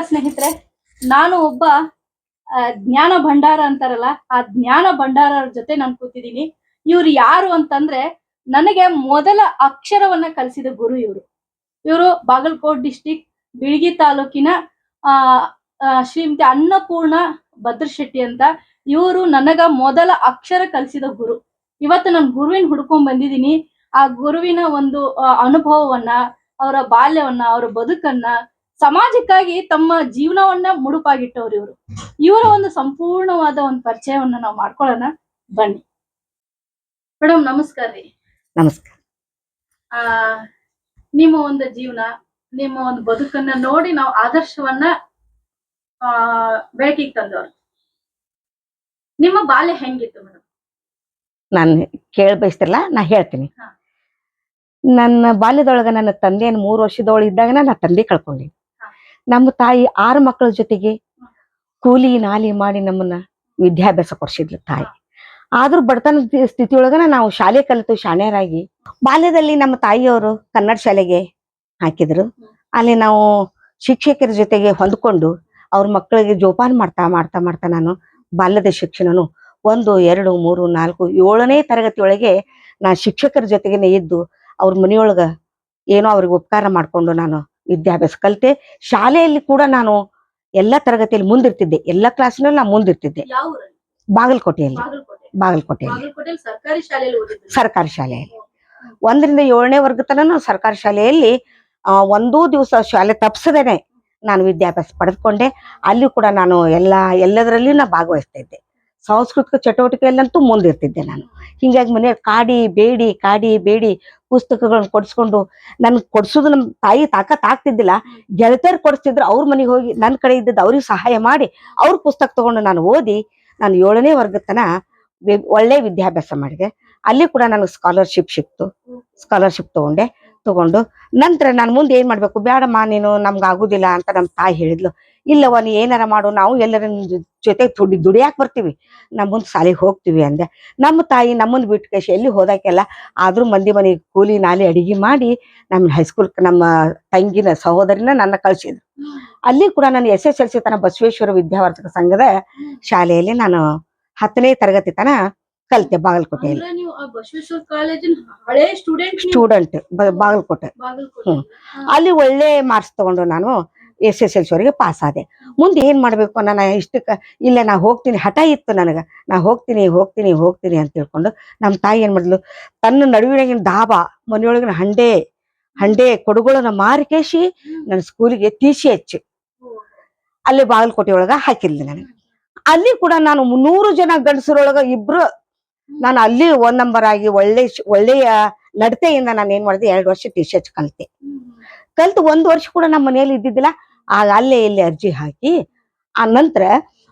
ಸ್ನೇಹಿತರೆ, ನಾನು ಒಬ್ಬ ಜ್ಞಾನ ಭಂಡಾರ ಅಂತಾರಲ್ಲ, ಆ ಜ್ಞಾನ ಭಂಡಾರರ ಜೊತೆ ನಾನು ಕೂತಿದ್ದೀನಿ. ಇವ್ರು ಯಾರು ಅಂತಂದ್ರೆ, ನನಗೆ ಮೊದಲ ಅಕ್ಷರವನ್ನ ಕಲಿಸಿದ ಗುರು ಇವರು. ಇವರು ಬಾಗಲಕೋಟ್ ಡಿಸ್ಟಿಕ್ ಬಿಳ್ಗಿ ತಾಲೂಕಿನ ಆ ಶ್ರೀಮತಿ ಅನ್ನಪೂರ್ಣ ಭದ್ರಶೆಟ್ಟಿ ಅಂತ. ಇವರು ನನಗ ಮೊದಲ ಅಕ್ಷರ ಕಲಿಸಿದ ಗುರು. ಇವತ್ತು ನಾನು ಗುರುವಿನ ಹುಡ್ಕೊಂಡ್ ಬಂದಿದ್ದೀನಿ. ಆ ಗುರುವಿನ ಒಂದು ಅನುಭವವನ್ನ, ಅವರ ಬಾಲ್ಯವನ್ನ, ಅವರ ಬದುಕನ್ನ, ಸಮಾಜಕ್ಕಾಗಿ ತಮ್ಮ ಜೀವನವನ್ನ ಮುಡುಪಾಗಿಟ್ಟವ್ರು ಇವರು. ಇವರ ಒಂದು ಸಂಪೂರ್ಣವಾದ ಒಂದು ಪರಿಚಯವನ್ನ ನಾವು ಮಾಡ್ಕೊಳ್ಳೋಣ ಬನ್ನಿ. ಮೇಡಮ್ ನಮಸ್ಕಾರ ರೀ. ನಮಸ್ಕಾರ. ನಿಮ್ಮ ಒಂದು ಜೀವನ, ನಿಮ್ಮ ಒಂದು ಬದುಕನ್ನ ನೋಡಿ ನಾವು ಆದರ್ಶವನ್ನ ಬೆಳಕಿಗೆ ತಂದವ್ರು. ನಿಮ್ಮ ಬಾಲ್ಯ ಹೆಂಗಿತ್ತು ಮೇಡಮ್? ನಾನು ಬಯಸ್ತಿರಲ್ಲ, ನಾ ಹೇಳ್ತೀನಿ. ನನ್ನ ಬಾಲ್ಯದೊಳಗ ನನ್ನ ತಂದೆಯನ್ನು 3 ವರ್ಷದೊಳಗೆ ಇದ್ದಾಗ ನನ್ನ ತಂದೆ ಕಳ್ಕೊಂಡಿ. ನಮ್ಮ ತಾಯಿ 6 ಮಕ್ಕಳ ಜೊತೆಗೆ ಕೂಲಿ ನಾಲಿ ಮಾಡಿ ನಮ್ಮನ್ನ ವಿದ್ಯಾಭ್ಯಾಸ ಕೊಡಿಸಿದ್ಲು ತಾಯಿ. ಆದ್ರೂ ಬಡತನ ಸ್ಥಿತಿಯೊಳಗನ ನಾವು ಶಾಲೆ ಕಲಿತು ಶಾಣ್ಯರಾಗಿ, ಬಾಲ್ಯದಲ್ಲಿ ನಮ್ಮ ತಾಯಿಯವರು ಕನ್ನಡ ಶಾಲೆಗೆ ಹಾಕಿದ್ರು. ಅಲ್ಲಿ ನಾವು ಶಿಕ್ಷಕರ ಜೊತೆಗೆ ಹೊಂದ್ಕೊಂಡು ಅವ್ರ ಮಕ್ಕಳಿಗೆ ಜೋಪಾನ ಮಾಡ್ತಾ ಮಾಡ್ತಾ ಮಾಡ್ತಾ ನಾನು ಬಾಲ್ಯದ ಶಿಕ್ಷಣನು 1, 2, 3, 4, 7ನೇ ತರಗತಿಯೊಳಗೆ ನಾ ಶಿಕ್ಷಕರ ಜೊತೆಗೇನೆ ಇದ್ದು ಅವ್ರ ಮನೆಯೊಳಗ ಏನೋ ಅವ್ರಿಗೆ ಉಪಕಾರ ಮಾಡ್ಕೊಂಡು ನಾನು ವಿದ್ಯಾಭ್ಯಾಸ ಕಲಿತೆ. ಶಾಲೆಯಲ್ಲಿ ಕೂಡ ನಾನು ಎಲ್ಲಾ ತರಗತಿಯಲ್ಲಿ ಮುಂದಿರ್ತಿದ್ದೆ, ಎಲ್ಲಾ ಕ್ಲಾಸ್ನಲ್ಲಿ ನಾ ಮುಂದಿರ್ತಿದ್ದೆ. ಬಾಗಲಕೋಟೆಯಲ್ಲಿ ಸರ್ಕಾರಿ ಶಾಲೆಯಲ್ಲಿ 1ರಿಂದ 7ನೇ ವರ್ಗ ತನಕ ಸರ್ಕಾರಿ ಶಾಲೆಯಲ್ಲಿ ಒಂದೂ ದಿವಸ ಶಾಲೆ ತಪ್ಸದೇನೆ ನಾನು ವಿದ್ಯಾಭ್ಯಾಸ ಪಡೆದುಕೊಂಡೆ. ಅಲ್ಲಿ ಕೂಡ ನಾನು ಎಲ್ಲದರಲ್ಲಿಯೂ ನಾ ಭಾಗವಹಿಸ್ತಾ ಇದ್ದೆ. ಸಾಂಸ್ಕೃತಿಕ ಚಟುವಟಿಕೆಯಲ್ಲಂತೂ ಮುಂದಿರ್ತಿದ್ದೆ ನಾನು. ಹಿಂಗಾಗಿ ಮನೆಯಲ್ಲಿ ಕಾಡಿ ಬೇಡಿ ಪುಸ್ತಕಗಳನ್ನ ಕೊಡಿಸ್ಕೊಂಡು, ನನ್ಗೆ ಕೊಡ್ಸೋದು ನಮ್ಮ ತಾಯಿ ತಾಕತ್ ಆಗ್ತಿದ್ದಿಲ್ಲ. ಗೆಳತಿಯರು ಕೊಡಿಸ್ತಿದ್ರು, ಅವ್ರ ಮನೆಗೆ ಹೋಗಿ ನನ್ನ ಕಡೆ ಇದ್ದದ್ದು ಅವ್ರಿಗೆ ಸಹಾಯ ಮಾಡಿ ಅವ್ರ ಪುಸ್ತಕ ತಗೊಂಡು ನಾನು ಓದಿ ನಾನು 7ನೇ ವರ್ಗದ ತನ ಒಳ್ಳೆ ವಿದ್ಯಾಭ್ಯಾಸ ಮಾಡಿದೆ. ಅಲ್ಲಿ ಕೂಡ ನನಗೆ ಸ್ಕಾಲರ್ಶಿಪ್ ಸಿಕ್ತು. ಸ್ಕಾಲರ್ಶಿಪ್ ತಗೊಂಡು ನಂತರ ನಾನು ಮುಂದೆ ಏನ್ ಮಾಡ್ಬೇಕು, ಬೇಡಮ್ಮ ನೀನು ನಮ್ಗೆ ಆಗುದಿಲ್ಲ ಅಂತ ನಮ್ಮ ತಾಯಿ ಹೇಳಿದ್ಲು. ಇಲ್ಲವ, ನೀ ಏನಾರ ಮಾಡು, ನಾವು ಎಲ್ಲರ ಜೊತೆ ದುಡಿಯಾಕ್ ಬರ್ತೀವಿ, ನಮ್ಮ ಮುಂದೆ ಶಾಲೆಗೆ ಹೋಗ್ತೀವಿ ಅಂದೆ. ನಮ್ಮ ತಾಯಿ ನಮ್ಮನ್ನ ಬಿಟ್ಟು ಕೇಶಿ ಎಲ್ಲಿ ಹೋದಾಕೆಲ್ಲ ಆದ್ರೂ ಮಂದಿ ಮನೆಗೆ ಕೂಲಿ ನಾಲಿ ಅಡಿಗೆ ಮಾಡಿ ನಮ್ಮ ಹೈಸ್ಕೂಲ್ ನಮ್ಮ ತಂಗಿನ ಸಹೋದರಿನ ನನ್ನ ಕಳ್ಸಿದ್ರು. ಅಲ್ಲಿ ಕೂಡ ನಾನು SSLC ತನ ಬಸವೇಶ್ವರ ವಿದ್ಯಾವರ್ಧಕ ಸಂಘದ ಶಾಲೆಯಲ್ಲಿ ನಾನು 10ನೇ ತರಗತಿ ತನ ಕಲಿತೆ ಬಾಗಲಕೋಟೆಯಲ್ಲಿ. ಸ್ಟೂಡೆಂಟ್ ಬಾಗಲಕೋಟೆ. ಅಲ್ಲಿ ಒಳ್ಳೆ ಮಾರ್ಕ್ಸ್ ತಗೊಂಡು ನಾನು SSLC ವರೆಗೆ ಪಾಸ್ ಆದೆ. ಮುಂದೆ ಏನ್ ಮಾಡ್ಬೇಕು ನಾನು ಇಷ್ಟಕ್ಕೆ ಇಲ್ಲ, ನಾ ಹೋಗ್ತೀನಿ, ಹಠ ಇತ್ತು ನನಗ. ನಾ ಹೋಗ್ತೀನಿ ಅಂತ ತಿಳ್ಕೊಂಡು ನಮ್ಮ ತಾಯಿ ಏನ್ ಮಾಡಿದ್ಲು, ತನ್ನ ನಡುವಿನಾಗಿನ ದಾಬಾ ಮನೆಯೊಳಗಿನ ಹಂಡೆ ಕೊಡುಗಳನ್ನ ಮಾರಿಕೇಶಿ ನನ್ನ ಸ್ಕೂಲಿಗೆ TCH ಅಲ್ಲಿ ಬಾಗಲಕೋಟೆ ಒಳಗ ಹಾಕಿದ್ಲು ನನಗೆ. ಅಲ್ಲಿ ಕೂಡ ನಾನು 300 ಜನ ಗಂಡಸರೊಳಗ ಇಬ್ರು ನಾನು ಅಲ್ಲಿ 1 ನಂಬರ್ ಆಗಿ ಒಳ್ಳೆಯ ನಡತೆಯಿಂದ ನಾನು ಏನ್ ಮಾಡಿದೆ, 2 ವರ್ಷ TCH ಕಲಿತು 1 ವರ್ಷ ಕೂಡ ನಮ್ಮ ಮನೆಯಲ್ಲಿ ಇದ್ದಿದ್ದಿಲ್ಲ. ಆಗ ಅಲ್ಲೇ ಇಲ್ಲಿ ಅರ್ಜಿ ಹಾಕಿ ಆ ನಂತರ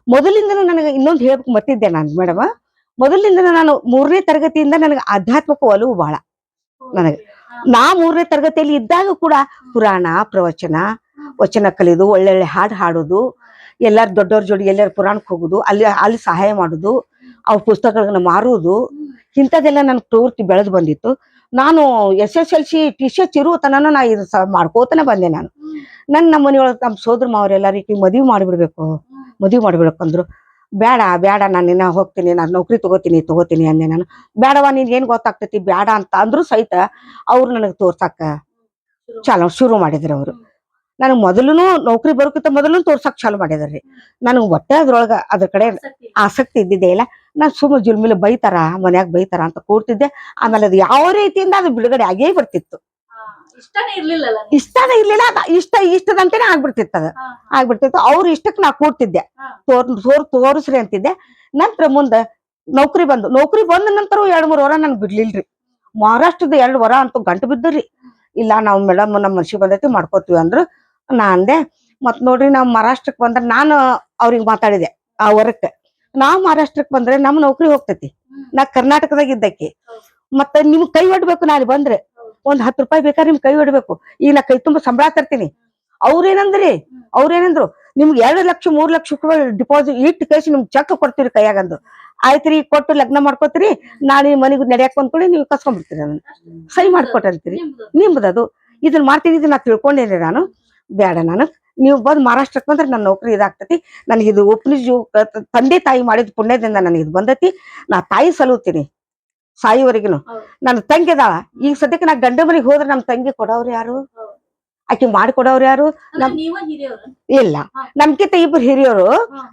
ಮೊದಲಿಂದನೂ ನನಗೆ ಇನ್ನೊಂದು ಹೇಳ್ಬೇಕು ಮತ್ತಿದ್ದೆ ನಾನು ಮೇಡಮ್. ಮೊದಲಿಂದ ನಾನು 3ನೇ ತರಗತಿಯಿಂದ ನನಗೆ ಆಧ್ಯಾತ್ಮಿಕ ಒಲವು ಬಹಳ. ನನಗೆ ನಾ 3ನೇ ತರಗತಿಯಲ್ಲಿ ಇದ್ದಾಗ ಕೂಡ ಪುರಾಣ ಪ್ರವಚನ ವಚನ ಕಲಿಯೋದು, ಒಳ್ಳೊಳ್ಳೆ ಹಾಡೋದು, ಎಲ್ಲಾರು ದೊಡ್ಡವ್ರ ಜೋಡಿ ಎಲ್ಲಾರು ಪುರಾಣಕ್ಕೆ ಹೋಗುದು, ಅಲ್ಲಿ ಸಹಾಯ ಮಾಡುದು, ಅವ್ರ ಪುಸ್ತಕಗಳನ್ನ ಮಾರುವುದು, ಇಂಥದ್ದೆಲ್ಲ ನನ್ ಪ್ರವೃತ್ತಿ ಬೆಳೆದು ಬಂದಿತ್ತು. ನಾನು SSLC TCH ಇರುವ ತನನ ನಾ ಇದು ಮಾಡ್ಕೋತಾನೆ ಬಂದೆ ನಾನು. ನಮ್ಮ ಮನೆಯೊಳಗೆ ನಮ್ಮ ಸೋದರ ಮಾವರೆಲ್ಲರಿಗೆ ಮದುವೆ ಮಾಡಿಬಿಡ್ಬೇಕು ಅಂದ್ರು. ಬೇಡ ನಾನು ಇನ್ನ ಹೋಗ್ತೀನಿ, ನಾನು ನೌಕರಿ ತಗೋತೀನಿ ಅಂದೆ ನಾನು. ಬೇಡವಾ, ನಿನ್ಗೆ ಏನ್ ಗೊತ್ತಾಗ್ತೈತಿ, ಬೇಡ ಅಂತ ಅಂದ್ರು ಸಹಿತ ಅವ್ರು ನನಗೆ ತೋರ್ಸಕ್ಕ ಶುರು ಮಾಡಿದ್ರು. ಅವರು ನನಗೆ ಮೊದಲೂ ನೌಕರಿ ಬರೋಕ್ಕಿಂತ ಮೊದಲು ತೋರ್ಸಕ್ ಚಾಲು ಮಾಡಿದ್ರಿ. ನನಗೆ ಒಟ್ಟೆ ಅದ್ರ ಕಡೆ ಆಸಕ್ತಿ ಇದ್ದಿದ್ದೆ ಇಲ್ಲ. ನಾನು ಸುಮ್ಮನೆ ಜುಲ್ಮಿಲಿ ಮನ್ಯಾಗ ಬೈತಾರ ಅಂತ ಕೂಡ್ತಿದ್ದೆ. ಆಮೇಲೆ ಅದು ಯಾವ ರೀತಿಯಿಂದ ಅದು ಬಿಡುಗಡೆ ಆಗೇ ಬರ್ತಿತ್ತು. ಇಷ್ಟನೇ ಇರ್ಲಿಲ್ಲ, ಇಷ್ಟದಂತೆನೆ ಆಗ್ಬಿಡ್ತಿತ್ತು. ಅವ್ರ ಇಷ್ಟಕ್ಕೆ ನಾ ಕೂಡ್ತಿದ್ದೆ, ತೋರಿಸ್ರಿ ಅಂತಿದ್ದೆ. ನಂತರ ಮುಂದೆ ನೌಕರಿ ಬಂದ ನಂತರ 2-3 ವರ ನನ್ ಬಿಡ್ಲಿಲ್ರಿ. ಮಹಾರಾಷ್ಟ್ರದ 2 ವರ ಅಂತೂ ಗಂಟು ಬಿದ್ದ್ರಿ. ಇಲ್ಲ, ನಾವು ಮೇಡಮ್ ನಮ್ಮ ಮನ್ಸಿಗೆ ಬಂದೈತಿ ಮಾಡ್ಕೋತೀವಿ ಅಂದ್ರು. ನಾ ಅಂದೆ, ಮತ್ ನೋಡ್ರಿ ನಾವ್ ಮಹಾರಾಷ್ಟ್ರಕ್ಕೆ ಬಂದ್ರೆ ನಾನು ಅವ್ರಿಗೆ ಮಾತಾಡಿದೆ ಆ ವರಕ್ಕೆ, ನಾವ್ ಮಹಾರಾಷ್ಟ್ರಕ್ಕೆ ಬಂದ್ರೆ ನಮ್ ನೌಕರಿ ಹೋಗ್ತೈತಿ, ನಾ ಕರ್ನಾಟಕದಾಗ ಇದ್ದಕ್ಕೆ, ಮತ್ತೆ ನಿಮ್ ಕೈ ಒಡ್ಬೇಕು. ನಾ ಅಲ್ಲಿ ಬಂದ್ರೆ ಒಂದ್ 10 ರೂಪಾಯಿ ಬೇಕಾದ್ರೆ ನಿಮ್ ಕೈ ಒಡ್ಬೇಕು, ಈಗ ನಾ ಕೈ ತುಂಬಾ ಸಂಬಳ ತರ್ತೀನಿ. ಅವ್ರೇನಂದ್ರು, ನಿಮ್ಗೆ 2 ಲಕ್ಷ 3 ಲಕ್ಷ ರೂಪಾಯಿ ಡಿಪಾಸಿಟ್ ಇಟ್ಟು ಕಳಿಸಿ ನಿಮ್ಗೆ ಚೆಕ್ ಕೊಡ್ತೀರಿ ಕೈಯಾಗಂದು. ಆಯ್ತ್ರಿ, ಕೊಟ್ಟು ಲಗ್ನ ಮಾಡ್ಕೋತೀರಿ, ನಾಳೆ ಮನೆಗೆ ನಡೆಯಕ್ ಬಂದ್ಕೊಳ್ಳಿ, ನೀವು ಕಸ್ಕೊಂಡ್ಬಿಡ್ತೀರಿ, ಅದನ್ನ ಸಹಿ ಮಾಡ್ಕೊಟ್ಟಂತೀರಿ, ನಿಮ್ದದು. ಇದನ್ನ ಮಾಡ್ತೀನಿ, ಇದನ್ನ ತಿಳ್ಕೊಂಡೇನೆ ನಾನು. ಬೇಡ, ನಾನು ನೀವು ಬಂದು ಮಹಾರಾಷ್ಟ್ರಕ್ಕೆ ಬಂದ್ರೆ ನನ್ನ ನೌಕರಿ ಇದಾಗ್ತತಿ. ನನಗೆ ಇದು ಒಪ್ಪಿಗೆ ತಂದೆ ತಾಯಿ ಮಾಡಿದ ಪುಣ್ಯದಿಂದ ನನಗೆ ಇದು ಬಂದೈತಿ. ನಾ ತಾಯಿ ಸಲುತ್ತೀನಿ ಸಾಯಿವರೆಗಿನು. ನನ್ನ ತಂಗಿ ಅದಾಳ. ಈಗ ಸದ್ಯಕ್ಕೆ ನಾ ಗಂಡ ಮನೆಗೆ ಹೋದ್ರೆ ನಮ್ಮ ತಂಗಿ ಕೊಡೋರು ಯಾರು? ಆಕಿ ಮಾಡಿಕೊಡೋರು ಯಾರು? ಇಲ್ಲ, ನಮ್ಕಿಂತ ಇಬ್ರು ಹಿರಿಯರು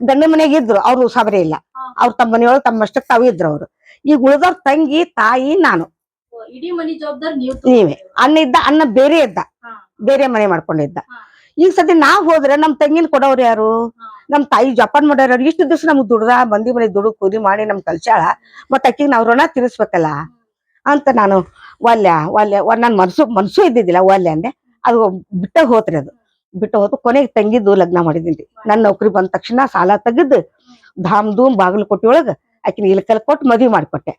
ಗಂಡ ಮನೆಗೆ ಇದ್ರು, ಅವ್ರು ಸಾಬರೇ ಇಲ್ಲ. ಅವ್ರ ತಮ್ಮ ಮನೆಯೊಳಗೆ ತಮ್ಮಷ್ಟಕ್ಕೆ ತಾವು ಇದ್ರು ಅವ್ರು. ಈಗ ಉಳಿದವ್ರ ತಂಗಿ ತಾಯಿ ನಾನು ಇಡೀ ಮನಿ ಜವಾಬ್ದಾರಿ ನೀವೇ. ಅಣ್ಣ ಇದ್ದ, ಅಣ್ಣ ಬೇರೆ ಇದ್ದ, ಬೇರೆ ಮನೆ ಮಾಡ್ಕೊಂಡಿದ್ದ. ಈಗ ಸದ್ಯ ನಾವ್ ಹೋದ್ರೆ ನಮ್ ತಂಗಿನ ಕೊಡೋರು ಯಾರು? ನಮ್ ತಾಯಿ ಜಪಾನ್ ಮಾಡೋರು. ಇಷ್ಟು ದಿವಸ ನಮ್ಗ್ ದುಡ್ದ ಮಂದಿ ಮನೆ ದುಡ್ಡು ಕೂಲಿ ಮಾಡಿ ನಮ್ ಕಲ್ಸಾಳ, ಮತ್ತ ಅಕ್ಕಿಗೆ ನಾವ್ ಋಣ ತೀರಿಸ್ಬೇಕಲ್ಲ ಅಂತ ನಾನು ನನ್ ಮನ್ಸು ಇದ್ದಿದ್ದಿಲ್ಲ. ಒಲ್ಲೆ ಅಂದೆ. ಅದು ಬಿಟ್ಟ ಹೋತ್ರಿ. ಅದು ಬಿಟ್ಟ ಹೋತು. ಕೊನೆಗೆ ತಂಗಿದ್ದು ಲಗ್ನ ಮಾಡಿದೀನಿ. ನನ್ ನೌಕರಿ ಬಂದ ತಕ್ಷಣ ಸಾಲ ತೆಗೆದು ಧಾಮ್ ಧೂಮ್ ಬಾಗಲಕೋಟೆ ಒಳಗ ಆಕಿನ ಇಲ್ಕಲ್ ಕೊಟ್ಟು ಮದ್ವಿ ಮಾಡ್ಕೊಟ್ಟೆ.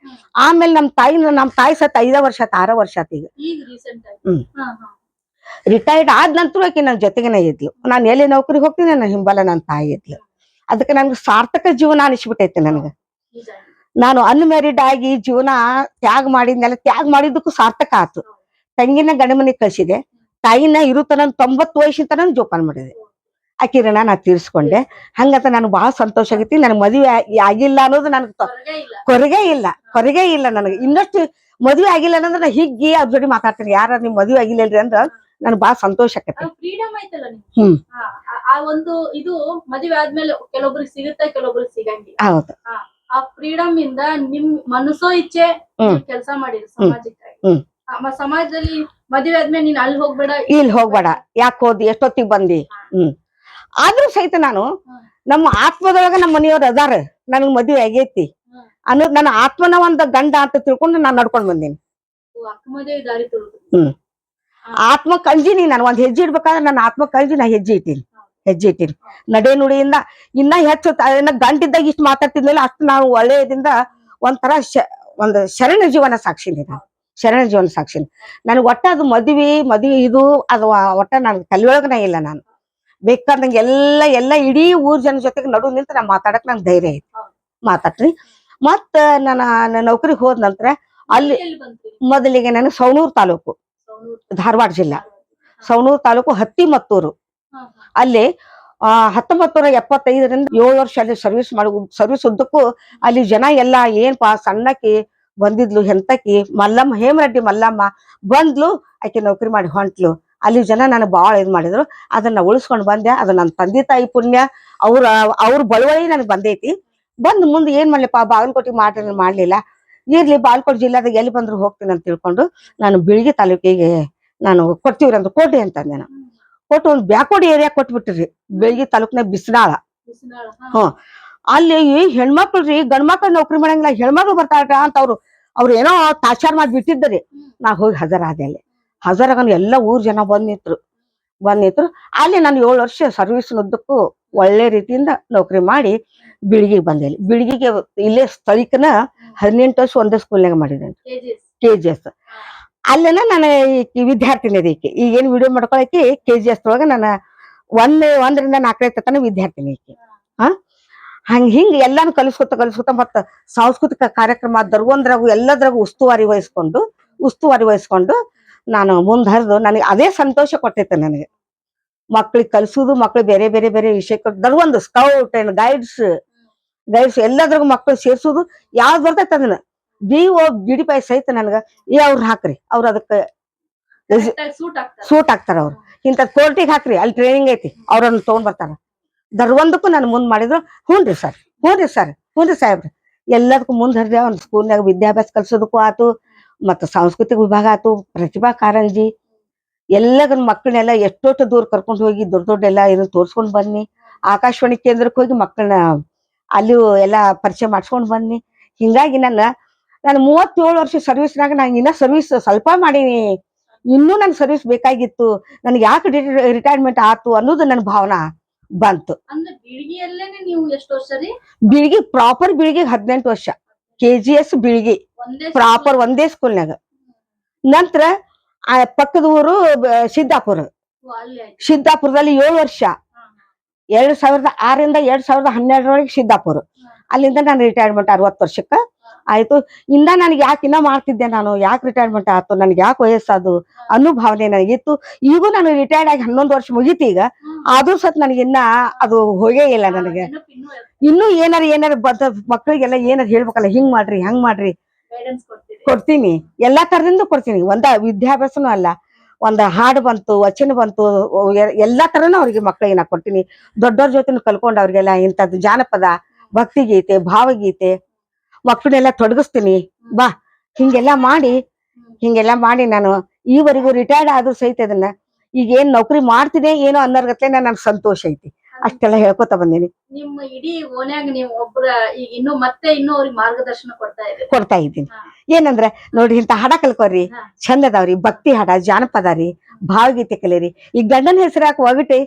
ಆಮೇಲೆ ನಮ್ ತಾಯಿ ಸತ್ 5 ವರ್ಷ ಆತ, 6 ವರ್ಷ ಆತ ಈಗ. ರಿಟೈರ್ಡ್ ಆದ ನಂತರ ಆಕಿ ನನ್ನ ಜೊತೆಗೇನೆ ಇದ್ಲು. ನಾನು ಎಲ್ಲಿ ನೌಕರಿ ಹೋಗ್ತೀನಿ ನನ್ನ ಹಿಂಬಲ ನನ್ನ ತಾಯಿ ಇದ್ಲು. ಅದಕ್ಕೆ ನನ್ಗೆ ಸಾರ್ಥಕ ಜೀವನ ಅನಿಸ್ಬಿಟ್ಟೈತೆ ನನಗೆ. ನಾನು ಅನ್ಮ್ಯಾರಿಡ್ ಆಗಿ ಜೀವನ ತ್ಯಾಗ ಮಾಡಿದ್ದಕ್ಕೂ ಸಾರ್ಥಕ ಆತು. ತಂಗಿನ ಗಂಡ ಮನೆಗೆ ಕಳ್ಸಿದೆ, ತಾಯಿನ ಇರುತನ 90 ವಯಸ್ಸಿನ ತನ ಜೋಪಾನ ಮಾಡಿದೆ. ಆಕಿ ಋಣ ನಾ ತೀರ್ಸ್ಕೊಂಡೆ. ಹಂಗಂತ ನಾನು ಬಹಳ ಸಂತೋಷ ಆಗೈತಿ. ನನ್ ಮದುವೆ ಆಗಿಲ್ಲ ಅನ್ನೋದು ನನ್ಗೆ ಕೊರಗೆ ಇಲ್ಲ ನನಗೆ. ಇನ್ನಷ್ಟು ಮದುವೆ ಆಗಿಲ್ಲ ಅನ್ನಂದ್ರೆ ನಾ ಹಿಗ್ಗಿ ಅವ್ರ ಜೋಡಿ ಮಾತಾಡ್ತೀನಿ. ಯಾರ ನಿಮ್ ಮದುವೆ ಆಗಿಲ್ಲಲ್ರಿ ಅಂದ್ರ ನನ್ಗೆ ಬಹಳ ಸಂತೋಷ ಆಕತಿ. ಫ್ರೀಡಮ್ ಐತಲ್ಲ ಆ ಒಂದು ಇದು ಮದುವೆ ಆದ್ಮೇಲೆ ಕೆಲವೊಬ್ರಿಗೆ ಸಿಗುತ್ತೆ, ಕೆಲವೊಬ್ರಿಗೆ ಸಿಗಂಗಿಲ್ಲ. ಹೌದು. ಆ ಫ್ರೀಡಮ್ ಇಂದ ನಿಮ್ ಮನಸ್ಸೋ ಇಚ್ಛೆ ಕೆಲಸ ಮಾಡಿರಿ ಸಮಾಜಕ್ಕಾಗಿ. ಸಮಾಜದಲ್ಲಿ ಮದುವೆ ಆದ್ಮೇಲೆ ನೀನ್ ಅಲ್ಲಿ ಹೋಗ್ಬೇಡ, ಇಲ್ಲಿ ಹೋಗ್ಬೇಡ, ಯಾಕೆ ಹೋದಿ, ಎಷ್ಟೊತ್ತಿಗೆ ಬಂದಿ. ಆದ್ರೂ ಸಹಿತ ನಾನು ನಮ್ಮ ಆತ್ಮದೊಳಗ ನಮ್ಮ ಮನೆಯವ್ರು ಅದಾರ, ನನ್ಗ್ ಮದ್ವೆ ಆಗೈತಿ ಅನ್ನೋದು ನನ್ನ ಆತ್ಮನ ಒಂದ್ ಗಂಡ ಅಂತ ತಿಳ್ಕೊಂಡು ನಾನ್ ನಡ್ಕೊಂಡ್ ಬಂದೀನಿ. ಆತ್ಮ ಕಳ್ಜಿನಿ. ನಾನು ಒಂದ್ ಹೆಜ್ಜೆ ಇಡ್ಬೇಕಾದ್ರೆ ನನ್ನ ಆತ್ಮ ಕಳ್ಜಿ ನಾ ಹೆಜ್ಜೆ ಇಟ್ಟೀನಿ. ನಡೆ ನುಡಿಯಿಂದ ಇನ್ನ ಹೆಚ್ಚು ಗಂಟಿದ್ದಾಗ ಇಷ್ಟು ಮಾತಾಡ್ತಿದ್ಲಿಲ್ಲ, ಅಷ್ಟು ನಾವು ಒಳ್ಳೆಯದಿಂದ ಒಂಥರ ಒಂದು ಶರಣ ಜೀವನ ಸಾಕ್ಷಿನಿ. ನಾನು ಶರಣ ಜೀವನ ಸಾಕ್ಷಿನಿ. ನನ್ಗೆ ಒಟ್ಟ ಅದು ಮದ್ವಿ ಇದು ಅದು ಒಟ್ಟ ನನ್ ತಲೆಯೊಳಗನ ಇಲ್ಲ. ನಾನು ಬೇಕಾದಂಗೆ ಎಲ್ಲ ಇಡೀ ಊರ್ ಜನ ಜೊತೆಗೆ ನಡು ನಿಂತ ನಾ ಮಾತಾಡಕ್ ನಂಗೆ ಧೈರ್ಯ ಐತಿ, ಮಾತಾಡ್ರಿ. ಮತ್ತ ನನ್ನ ನೌಕರಿಗೆ ಹೋದ ನಂತರ ಅಲ್ಲಿ ಮೊದಲಿಗೆ ನಾನು ಸವಣೂರು ತಾಲೂಕು, ಧಾರವಾಡ ಜಿಲ್ಲಾ, ಸವಣೂರು ತಾಲೂಕು ಹತ್ತಿಮತ್ತೂರು. ಅಲ್ಲಿ 1975ರಿಂದ 7 ವರ್ಷ ಅಲ್ಲಿ ಸರ್ವಿಸ್ ಉದ್ದಕ್ಕೂ ಅಲ್ಲಿ ಜನ ಎಲ್ಲ ಏನ್ಪಾ ಸಣ್ಣಕಿ ಬಂದಿದ್ಲು, ಹೆಂತಕಿ ಮಲ್ಲಮ್ಮ, ಹೇಮರೆಡ್ಡಿ ಮಲ್ಲಮ್ಮ ಬಂದ್ಲು, ಆಕೆ ನೌಕರಿ ಮಾಡಿ ಹೊಂಟ್ಲು. ಅಲ್ಲಿ ಜನ ನನಗೆ ಬಾಳ ಇದ್ ಮಾಡಿದ್ರು. ಅದನ್ನ ಉಳಿಸ್ಕೊಂಡ್ ಬಂದೆ. ಅದು ನನ್ನ ತಂದೆ ತಾಯಿ ಪುಣ್ಯ, ಅವ್ರ ಬಳುವಳಿ ನನಗೆ ಬಂದೈತಿ. ಬಂದ್ ಮುಂದೆ ಏನ್ ಮಾಡ್ಲಿಪ್ಪ, ಬಾಗಲಕೋಟೆ ಮಾಡ್ಲಿಲ್ಲ, ಇರ್ಲಿ ಬಾಗಲಕೋಟೆ ಜಿಲ್ಲಾದಾಗ ಎಲ್ಲಿ ಬಂದ್ರು ಹೋಗ್ತೀನಿ ಅಂತ ತಿಳ್ಕೊಂಡು ನಾನು ಬೀಳ್ಗಿ ತಾಲೂಕಿಗೆ ನಾನು ಕೊಡ್ತೀವ್ರಿ ಅಂದ್ರೆ ಕೊಡ್ರಿ ಅಂತಂದೆ. ನಾನು ಕೊಟ್ಟು ಒಂದು ಬ್ಯಾಕ್ವರ್ಡ್ ಏರಿಯಾ ಕೊಟ್ಬಿಟ್ರಿ, ಬೀಳ್ಗಿ ತಾಲೂಕ್ನಾಗ ಬಿಸ್ನಾಳ. ಅಲ್ಲಿ ಹೆಣ್ಮಕ್ಳ್ರಿ, ಗಂಡ್ಮಕ್ಳು ನೌಕರಿ ಮಾಡಂಗಿಲ್ಲ, ಹೆಣ್ಮಕ್ಳು ಬರ್ತಾರ ಅಂತ ಅವ್ರು ಏನೋ ತಾಚಾರ ಮಾಡಿ ಬಿಟ್ಟಿದ್ದರಿ. ನಾ ಹೋಗಿ ಹಾಜರಾದೆ. ಅಲ್ಲಿ ಹಾಜರಾಗ ಎಲ್ಲ ಊರ್ ಜನ ಬಂದ್ ನಿಂತ್ರು. ಅಲ್ಲಿ ನಾನು 7 ವರ್ಷ ಸರ್ವಿಸ್ ಉದ್ದಕ್ಕೂ ಒಳ್ಳೆ ರೀತಿಯಿಂದ ನೌಕರಿ ಮಾಡಿ ಬೀಳ್ಗಿಗೆ ಬಂದೆ. ಬೀಳ್ಗಿಗೆ ಇಲ್ಲೇ ಸ್ಥಳೀಕನ 18 ವರ್ಷ ಒಂದೇ ಸ್ಕೂಲ್ನಾಗ ಮಾಡಿದ್ದೇನೆ, KGS. ಅಲ್ಲೇನ ನಾನು ವಿದ್ಯಾರ್ಥಿನಿ ಅದಕ್ಕೆ ಈಗೇನು ವಿಡಿಯೋ ಮಾಡ್ಕೊಳಕ್ಕೆ KGS ಒಳಗ ನಾನು 1ರಿಂದ 4ನೇ ತನ ವಿದ್ಯಾರ್ಥಿನಿ ಐತಿ. ಹಿಂಗ ಎಲ್ಲಾನು ಕಲಿಸ್ಕೊತ ಮತ್ತ ಸಾಂಸ್ಕೃತಿಕ ಕಾರ್ಯಕ್ರಮ ದರ್ವಂದ್ರಾಗು ಎಲ್ಲದ್ರಾಗು ಉಸ್ತುವಾರಿ ವಹಿಸ್ಕೊಂಡು ನಾನು ಮುಂದರಿದು ನನಗೆ ಅದೇ ಸಂತೋಷ ಕೊಟ್ಟೈತೆ. ನನಗೆ ಮಕ್ಳಿಗೆ ಕಲಿಸುದು, ಮಕ್ಳು ಬೇರೆ ಬೇರೆ ಬೇರೆ ವಿಷಯಕ್ಕೆ ದರ್ವಂದು ಸ್ಕೌಟ್ ಅಂಡ್ ಗೈಡ್ಸ್ ಎಲ್ಲದ್ರಾಗು ಮಕ್ಳು ಸೇರ್ಸುದು. ಯಾವ್ದು ಬರ್ತೈತೆ ಅದನ್ನ BOBDPI ಸಹಿತ ನನ್ಗ ಅವ್ರು ಹಾಕ್ರಿ, ಅವ್ರು ಅದಕ್ಕೆ ಸೂಟ್ ಆಗ್ತಾರ. ಅವ್ರು ಇಂಥ ಕೋರ್ಟಿಗೆ ಹಾಕ್ರಿ, ಅಲ್ಲಿ ಟ್ರೈನಿಂಗ್ ಐತಿ, ಅವ್ರನ್ನ ತಗೊಂಡ್ ಬರ್ತಾರ. ದರ್ವಂದಕ್ಕೂ ನಾನು ಮುಂದ್ ಮಾಡಿದ್ರು. ಹ್ಞೂನ್ರಿ ಸಾಹೇಬ್ರಿ ಎಲ್ಲದಕ್ಕೂ ಮುಂದ್ ಹರಿದೆ. ಒಂದು ಸ್ಕೂಲ್ನಾಗ ವಿದ್ಯಾಭ್ಯಾಸ ಕಲ್ಸೋದಕ್ಕೂ ಆತು, ಮತ್ತು ಸಾಂಸ್ಕೃತಿಕ ವಿಭಾಗ ಆತು, ಪ್ರತಿಭಾ ಕಾರಂಜಿ ಎಲ್ಲದ ಮಕ್ಕಳನ್ನೆಲ್ಲ ಎಷ್ಟೊಟ್ಟು ದೂರ ಕರ್ಕೊಂಡು ಹೋಗಿ ದೊಡ್ಡ ಎಲ್ಲ ಇದನ್ನ ತೋರ್ಸ್ಕೊಂಡ್ ಬನ್ನಿ. ಆಕಾಶವಾಣಿ ಕೇಂದ್ರಕ್ಕೆ ಹೋಗಿ ಮಕ್ಕಳನ್ನ ಅಲ್ಲಿ ಎಲ್ಲ ಪರಿಚಯ ಮಾಡ್ಸ್ಕೊಂಡ್ ಬನ್ನಿ. ಹಿಂಗಾಗಿ ನಾನು 37 ವರ್ಷ ಸರ್ವಿಸ್ನಾಗ ನಾನು ಇನ್ನ ಸರ್ವಿಸ್ ಸ್ವಲ್ಪ ಮಾಡೀನಿ, ಇನ್ನೂ ನನ್ ಸರ್ವಿಸ್ ಬೇಕಾಗಿತ್ತು, ನನ್ಗೆ ಯಾಕೆ ರಿಟೈರ್ಮೆಂಟ್ ಆತು ಅನ್ನೋದು ನನ್ನ ಭಾವನಾ ಬಂತು. ಬೀಳ್ಗಿ ಪ್ರಾಪರ್ ಬೀಳ್ಗಿ 18 ವರ್ಷ, KGS ಬೀಳ್ಗಿ ಪ್ರಾಪರ್ ಒಂದೇ ಸ್ಕೂಲ್ನಾಗ. ನಂತರ ಪಕ್ಕದ ಊರು ಸಿದ್ದಾಪುರದಲ್ಲಿ 7 ವರ್ಷ, 2006ರಿಂದ 2012 ಸಿದ್ದಾಪುರ. ಅಲ್ಲಿಂದ ನಾನು ರಿಟೈರ್ಮೆಂಟ್ 60 ವರ್ಷಕ್ಕ ಆಯ್ತು ಇಂದ ನನಗೆ ಯಾಕೆ ಇನ್ನ ಮಾಡ್ತಿದ್ದೆ, ನಾನು ಯಾಕೆ ರಿಟೈರ್ಮೆಂಟ್ ಆಯ್ತು, ನನ್ಗೆ ಯಾಕೆ ವಯಸ್ಸಾದು ಅನ್ನೋ ಭಾವನೆ ನನಗಿತ್ತು. ಈಗೂ ನಾನು ರಿಟೈರ್ಡ್ ಆಗಿ 11 ವರ್ಷ ಮುಗೀತಿ ಈಗ, ಆದ್ರೂ ಸತ್ ನನಗಿನ್ನ ಅದು ಹೋಗೇ ಇಲ್ಲ ನನಗೆ. ಇನ್ನೂ ಏನಾರ ಬಂದ ಮಕ್ಳಿಗೆಲ್ಲ ಏನಾರ ಹೇಳ್ಬೇಕಲ್ಲ, ಹಿಂಗ್ ಮಾಡ್ರಿ ಹಂಗ್ ಮಾಡ್ರಿ ಕೊಡ್ತೀನಿ, ಎಲ್ಲಾ ತರದಿಂದ ಕೊಡ್ತೀನಿ. ಒಂದ ವಿದ್ಯಾಭ್ಯಾಸನೂ ಅಲ್ಲ, ಒಂದ್ ಹಾಡು ಬಂತು, ವಚನ ಬಂತು, ಎಲ್ಲಾ ತರನು ಅವ್ರಿಗೆ ಮಕ್ಳಿಗೆ ನಾ ಕೊಡ್ತೀನಿ. ದೊಡ್ಡವ್ರ ಜೊತೆ ಕಲ್ಕೊಂಡ್ ಅವ್ರಿಗೆಲ್ಲ ಇಂಥದ್ದು ಜಾನಪದ, ಭಕ್ತಿಗೀತೆ, ಭಾವಗೀತೆ ಮಕ್ಳನ್ನೆಲ್ಲ ತೊಡಗಿಸ್ತೀನಿ. ಬಾ ಹಿಂಗೆಲ್ಲಾ ಮಾಡಿ ನಾನು ಈವರೆಗೂ ರಿಟೈರ್ಡ್ ಆದ್ರೂ ಸಹಿತ ಇದನ್ನ ಈಗ ಏನ್ ನೌಕರಿ ಮಾಡ್ತಿದೆ ಏನೋ ಅನ್ನೋರ್ಗತ್ಲೆ ನನ್ಗೆ ಸಂತೋಷ ಐತಿ. ಅಷ್ಟೆಲ್ಲ ಹೇಳ್ಕೊತ ಬಂದೀನಿ. ನಿಮ್ಮ ಇಡೀ ಓನ್ಯಾಗ ನೀವು ಒಬ್ರ ಈಗ ಇನ್ನೂ ಅವ್ರಿಗೆ ಮಾರ್ಗದರ್ಶನ ಕೊಡ್ತಾ ಇದ್ದೀನಿ. ಏನಂದ್ರೆ ನೋಡ್ರಿ, ಇಂತ ಹಾಡ ಕಲ್ಕೋರಿ, ಚಂದ ಅದಾವ್ರಿ, ಭಕ್ತಿ ಹಾಡ, ಜಾನಪದ ರೀ, ಭಾವಗೀತೆ ಕಲೀರಿ. ಈ ಗಂಡನ ಹೆಸರು ಯಾಕೆ ಒಗಟಿ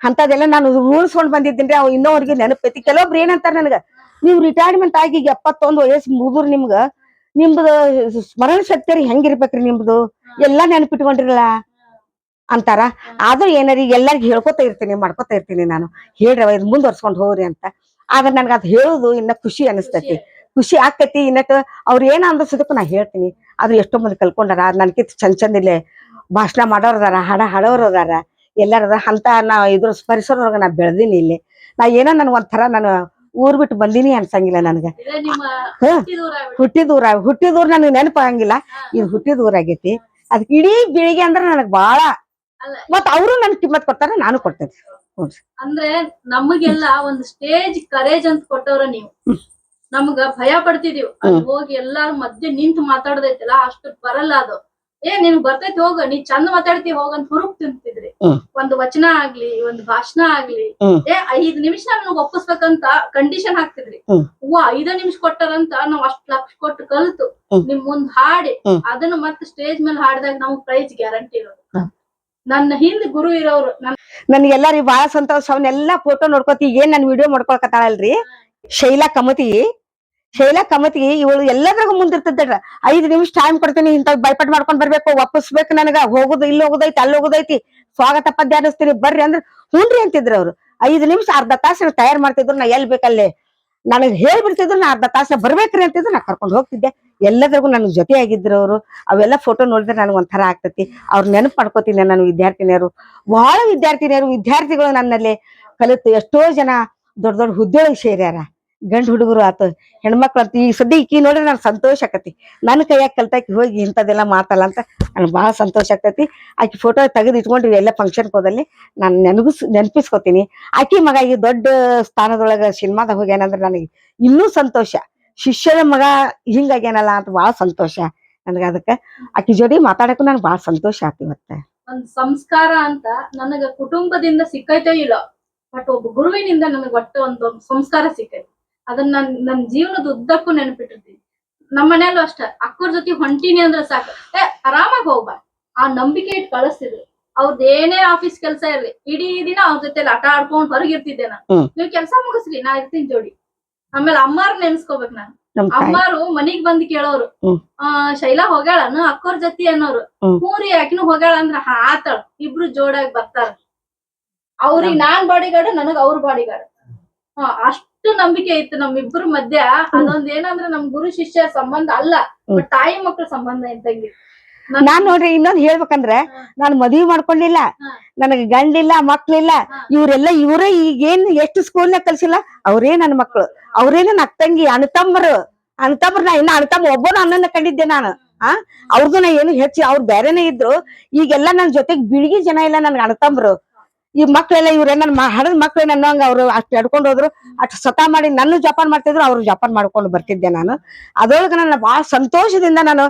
ಅಂತದೆಲ್ಲ ನಾನು ರೂಲ್ಸ್ಕೊಂಡ್ ಬಂದಿದ್ದೀನಿ. ಅವ್ ಇನ್ನೋವ್ರಿಗೆ ನೆನಪೈತಿ. ಕೆಲವೊಬ್ರು ಏನಂತಾರ ನನಗ, ನೀವು ರಿಟೈರ್ಮೆಂಟ್ ಆಗಿ ಈಗ 71 ವಯಸ್ಸು ಮುಗಿದ್ರು ನಿಮ್ದು ಸ್ಮರಣ ಶಕ್ತಿ ಹೆಂಗಿರ್ಬೇಕ್ರಿ, ನಿಮ್ದು ಎಲ್ಲಾ ನೆನಪಿಟ್ಕೊಂಡಿರಲ್ಲ ಅಂತಾರ. ಆದ್ರೂ ಏನಾರ ಎಲ್ಲರಿಗೂ ಹೇಳ್ಕೊತಾ ಇರ್ತೀನಿ, ಮಾಡ್ಕೊತಾ ಇರ್ತೀನಿ ನಾನು. ಹೇಳ್ರವ ಇದು ಮುಂದುವರ್ಸ್ಕೊಂಡ್ ಹೋಗ್ರಿ ಅಂತ. ಆದ್ರೆ ನನ್ಗ ಅದ್ ಹೇಳುದು ಇನ್ನ ಖುಷಿ ಅನಿಸ್ತತಿ, ಖುಷಿ ಆಕತಿ. ಇನ್ನಟ್ಟು ಅವ್ರು ಏನ ಅಂದಿಸದಕ್ಕೂ ನಾ ಹೇಳ್ತೀನಿ. ಆದ್ರೆ ಎಷ್ಟೋ ಮಂದಿ ಕಲ್ಕೊಂಡಾರ, ನನ್ಕಿತ್ ಚಂದ ಇಲ್ಲೇ ಭಾಷಣ ಮಾಡೋರ್ ಅದಾರ, ಹಾಡ ಹಾಡೋರ್ ಅದಾರ, ಎಲ್ಲಾರದ ಅಂತ ನಾ ಇದ್ರ ಪರಿಸರದೊಳಗ ನಾ ಬೆಳ್ದೀನಿ. ಇಲ್ಲಿ ನಾ ಏನೋ ನನ್ಗ ಒಂಥರ ನಾನು ಊರ್ ಬಿಟ್ಟು ಬಂದೀನಿ ಅನ್ಸಂಗಿಲ್ಲ ನನ್ಗ. ಹುಟ್ಟಿದೂರ್ ನನಗೆ ನೆನಪಾಗಂಗಿಲ್ಲ. ಇದು ಹುಟ್ಟಿದೂರ್ ಆಗೈತಿ. ಅದಕ್ಕೆ ಇಡೀ ಬೀಳಿಗೆ ಅಂದ್ರೆ ನನಗ್ ಬಾಳ, ಮತ್ ಅವರು ನನ್ ಕಿಮ್ಮತ್ ಕೊಡ್ತಾರ, ನಾನು ಕೊಡ್ತೇನೆ. ಅಂದ್ರೆ ನಮಗೆಲ್ಲ ಒಂದು ಸ್ಟೇಜ್ ಕರೇಜ್ ಅಂತ ಕೊಟ್ಟವ್ರ ನೀವು. ನಮ್ಗ ಭಯ ಪಡ್ತಿದೀವಿ, ಅಲ್ಲಿ ಹೋಗಿ ಎಲ್ಲಾರ ಮಧ್ಯೆ ನಿಂತು ಮಾತಾಡೋದೈತಲ್ಲ, ಅಷ್ಟು ಬರಲ್ಲ ಅದು. ನಿನ್ ಬರ್ತೈತಿ ಹೋಗ, ನೀ ಚಂದ ಮಾತಾಡ್ತಿ ಹೋಗಂತ ಹುರುಪ್ ತಿಂತಿದ್ರಿ. ಒಂದು ವಚನ ಆಗ್ಲಿ, ಒಂದು ಭಾಷಣ ಆಗ್ಲಿ, 5 ನಿಮಿಷ ನಮ್ಗೆ ಒಪ್ಪಿಸ್ಬೇಕಂತ ಕಂಡೀಷನ್ ಹಾಕ್ತಿದ್ರಿ. 5 ನಿಮಿಷ ಕೊಟ್ಟಾರಂತ ನಾವ್ ಅಷ್ಟ್ ಲಕ್ಷ ಕೊಟ್ಟು ಕಲ್ತು ನಿಮ್ ಮುಂದ್ ಹಾಡಿ ಅದನ್ನ ಮತ್ತೆ ಸ್ಟೇಜ್ ಮೇಲೆ ಹಾಡಿದಾಗ ನಮ್ಗ್ ಪ್ರೈಸ್ ಗ್ಯಾರಂಟಿ ಇರೋದು. ನನ್ನ ಹಿಂದ್ ಗುರು ಇರೋರು ನನ್ಗೆಲ್ಲಾರಿ ಬಾಳ ಸಂತೋಷ. ಅವನ್ನೆಲ್ಲಾ ಫೋಟೋ ನೋಡ್ಕೋತಿ. ಏನ್ ನನ್ ವಿಡಿಯೋ ಮಾಡ್ಕೊಳಕತ್ತಾಳಲ್ರಿ ಶೈಲಾ ಕಮತಿ, ಇವಳು ಎಲ್ಲದ್ರಾಗ ಮುಂದಿರ್ತದ. 5 ನಿಮಿಷ ಟೈಮ್ ಕೊಡ್ತೀನಿ, ಇಂತ ಬೈಪಟ್ ಮಾಡ್ಕೊಂಡ್ ಬರ್ಬೇಕು, ಒಪ್ಪಿಸ್ಬೇಕು, ನನಗ ಹೋಗುದು ಇಲ್ಲಿ ಹೋಗುದೈತಿ ಅಲ್ಲಿ ಹೋಗುದೈತಿ, ಸ್ವಾಗತ ಪದ್ಯ ಆಡಿಸ್ತೀನಿ ಬರ್ರಿ ಅಂದ್ರೆ ಹುನ್ರಿ ಅಂತಿದ್ರು ಅವ್ರು. 5 ನಿಮಿಷ ಅರ್ಧ ತಾಸ ತಯಾರು ಮಾಡ್ತಿದ್ರು. ನಾ ಎಲ್ ಬೇಕಲ್ಲೇ ನನಗ್ ಹೇಳ್ಬಿಡ್ತಿದ್ರು. ನಾ ಅರ್ಧ ತಾಸ ಬರ್ಬೇಕ್ರಿ ಅಂತಿದ್ರು, ನಾ ಕರ್ಕೊಂಡ್ ಹೋಗ್ತಿದ್ದೆ. ಎಲ್ಲದ್ರಾಗೂ ನನ್ ಜೊತೆ ಆಗಿದ್ರು ಅವ್ರು. ಅವೆಲ್ಲ ಫೋಟೋ ನೋಡಿದ್ರೆ ನನಗ್ ಒಂಥರ ಆಗ್ತತಿ. ಅವ್ರ ನೆನಪು ಮಾಡ್ಕೋತೀನಿ. ನಾನು ಬಹಳ ವಿದ್ಯಾರ್ಥಿಗಳು ನನ್ನಲ್ಲಿ ಕಲಿತು ಎಷ್ಟೋ ಜನ ದೊಡ್ಡ ದೊಡ್ಡ ಹುದ್ದೆಗಳಿಗೆ ಸೇರ್ಯಾರ. ಗಂಡು ಹುಡುಗರು ಆತು, ಹೆಣ್ಮಕ್ಳು ಅಂತ. ಈಗ ಸದ್ಯ ಈಕಿ ನೋಡ್ರಿ ನನ್ ಸಂತೋಷ ಆಕತಿ. ನನ್ನ ಕೈಯಾಗ ಕಲ್ತಾಕಿ ಹೋಗಿ ಇಂಥದೆಲ್ಲ ಮಾತಲ್ಲ ಅಂತ ನನ್ಗೆ ಬಹಳ ಸಂತೋಷ ಆಗ್ತೈತಿ. ಆಕಿ ಫೋಟೋ ತೆಗೆದು ಇಟ್ಕೊಂಡ್ರಿ ಎಲ್ಲ ಫಂಕ್ಷನ್ ಹೋದಲ್ಲಿ ನಾನು ನೆನಪಿಸ್ಕೋತೀನಿ. ಆಕಿ ಮಗ ಈ ದೊಡ್ಡ ಸ್ಥಾನದೊಳಗ ಸಿನಿಮಾದಾಗ ಹೋಗ್ಯಾನಂದ್ರೆ ನನಗೆ ಇನ್ನೂ ಸಂತೋಷ. ಶಿಷ್ಯನ ಮಗ ಹಿಂಗಾಗ್ಯಾನಲ್ಲ ಅಂತ ಬಹಳ ಸಂತೋಷ ನನ್ಗ. ಅದಕ್ಕೆ ಆಕಿ ಜೋಡಿ ಮಾತಾಡಕ್ಕೂ ನನ್ಗೆ ಬಹಳ ಸಂತೋಷ ಆತಿ. ಮತ್ತೆ ಒಂದ್ ಸಂಸ್ಕಾರ ಅಂತ ನನಗ ಕುಟುಂಬದಿಂದ ಸಿಕ್ಕೈತೋ ಇಲ್ಲ, ಬಟ್ ಒಬ್ಬ ಗುರುವಿನಿಂದ ನನಗ್ ಒಟ್ಟು ಒಂದು ಸಂಸ್ಕಾರ ಸಿಕ್ಕೈತಿ. ಅದನ್ನ ನನ್ ಜೀವನದ ಉದ್ದಕ್ಕೂ ನೆನಪಿಟ್ಟಿರ್ತೀನಿ. ನಮ್ಮ ಮನೆಯಲ್ಲೂ ಅಷ್ಟ, ಅಕ್ಕವ್ರ ಜೊತೆ ಹೊಂಟಿನಿ ಅಂದ್ರೆ ಸಾಕು, ಆರಾಮಾಗಿ ಹೋಗ್ಬಾ ಆ ನಂಬಿಕೆ ಇಟ್ಟು ಕಳಿಸ್ತಿದ್ರು. ಅವ್ರದ್ದು ಏನೇ ಆಫೀಸ್ ಕೆಲ್ಸ ಇರ್ಲಿ, ಇಡೀ ದಿನ ಅವ್ರ ಜೊತೆ ಆಟ ಆಡ್ಕೊಂಡ್ ಹೊರಗಿರ್ತಿದ್ದೆ ನಾನು. ನೀವ್ ಕೆಲ್ಸ ಮುಗಿಸ್ರಿ, ನಾ ಇರ್ತೀನಿ ಜೋಡಿ. ಆಮೇಲೆ ಅಮ್ಮಾರ್ ನೆನ್ಸ್ಕೋಬೇಕ್ ನಾನು. ಅಮ್ಮಾರು ಮನಿಗ್ ಬಂದ್ ಕೇಳೋರು, ಶೈಲಾ ಹೋಗ್ಯಾಳನು ಅಕ್ಕವ್ರ ಜೊತೆ ಅನ್ನೋರು. ಹೂರಿ ಆಕಿನೂ ಹೋಗ್ಯಾಳ ಅಂದ್ರ ಆತಾಳ, ಇಬ್ರು ಜೋಡಾಗಿ ಬರ್ತಾರ. ಅವ್ರಿಗೆ ನಾನ್ ಬಾಡಿಗಾರ್ಡ್, ನನಗ್ ಅವ್ರ ಬಾಡಿಗಾರ್ಡ್. ಅಷ್ಟು ನಂಬಿಕೆ ಇತ್ತು ನಮ್ಮಿಬ್ರ ಮಧ್ಯ. ಅದೊಂದ್ ಏನಂದ್ರೆ ನಮ್ ಗುರು ಶಿಷ್ಯ ಸಂಬಂಧ ಅಲ್ಲ, ಬಟ್ ತಾಯಿ ಮಕ್ಳ ಸಂಬಂಧ ಇದ್ದಂಗೆ. ನಾನ್ ನೋಡ್ರಿ ಇನ್ನೊಂದ್ ಹೇಳ್ಬೇಕಂದ್ರೆ, ನಾನ್ ಮದ್ವಿ ಮಾಡ್ಕೊಂಡಿಲ್ಲ, ನನಗ್ ಗಂಡಿಲ್ಲ, ಮಕ್ಳಿಲ್ಲ. ಇವರೇ ಈಗೇನ್ ಎಷ್ಟು ಸ್ಕೂಲ್ನಾಗ ಕಲ್ಸಿಲ್ಲ, ಅವರೇ ನನ್ ಮಕ್ಳು, ಅವರೇ ನನ್ ಅಕ್ಕಂಗಿ, ಅಣ್ಣತಮ್ಮರು. ನಾ ಇನ್ನ ಅಣ್ಣತಮ್ಮ ಒಬ್ಬನ ಅಣ್ಣನ ಕಂಡಿದ್ದೆ ನಾನು. ಅವ್ರದ್ದು ನಾ ಏನು ಹೆಚ್ಚಿ, ಅವ್ರು ಬೇರೆನೇ ಇದ್ರು. ಈಗೆಲ್ಲಾ ನನ್ ಜೊತೆಗ್ ಬಿಳಿಗಿ ಜನ ಇಲ್ಲ ನನ್ಗೆ ಅಣ್ಣತಮ್ಮರು. ಈ ಮಕ್ಳೆಲ್ಲ ಇವ್ರೆ ನನ್ ಹಡದ್ ಮಕ್ಳು ಅನ್ನೋಂಗ ಅವ್ರು ಅಷ್ಟ್ ಎಡ್ಕೊಂಡ್ ಹೋದ್ರು. ಅಷ್ಟ್ ಸ್ವತಃ ಮಾಡಿ ನನ್ನ ಜಪಾನ್ ಮಾಡ್ತಿದ್ರು, ಅವ್ರು ಜಪಾನ್ ಮಾಡ್ಕೊಂಡು ಬರ್ತಿದ್ದೆ ನಾನು. ಅದ್ರೊಳಗ ನನ್ನ ಬಹಳ ಸಂತೋಷದಿಂದ ನಾನು,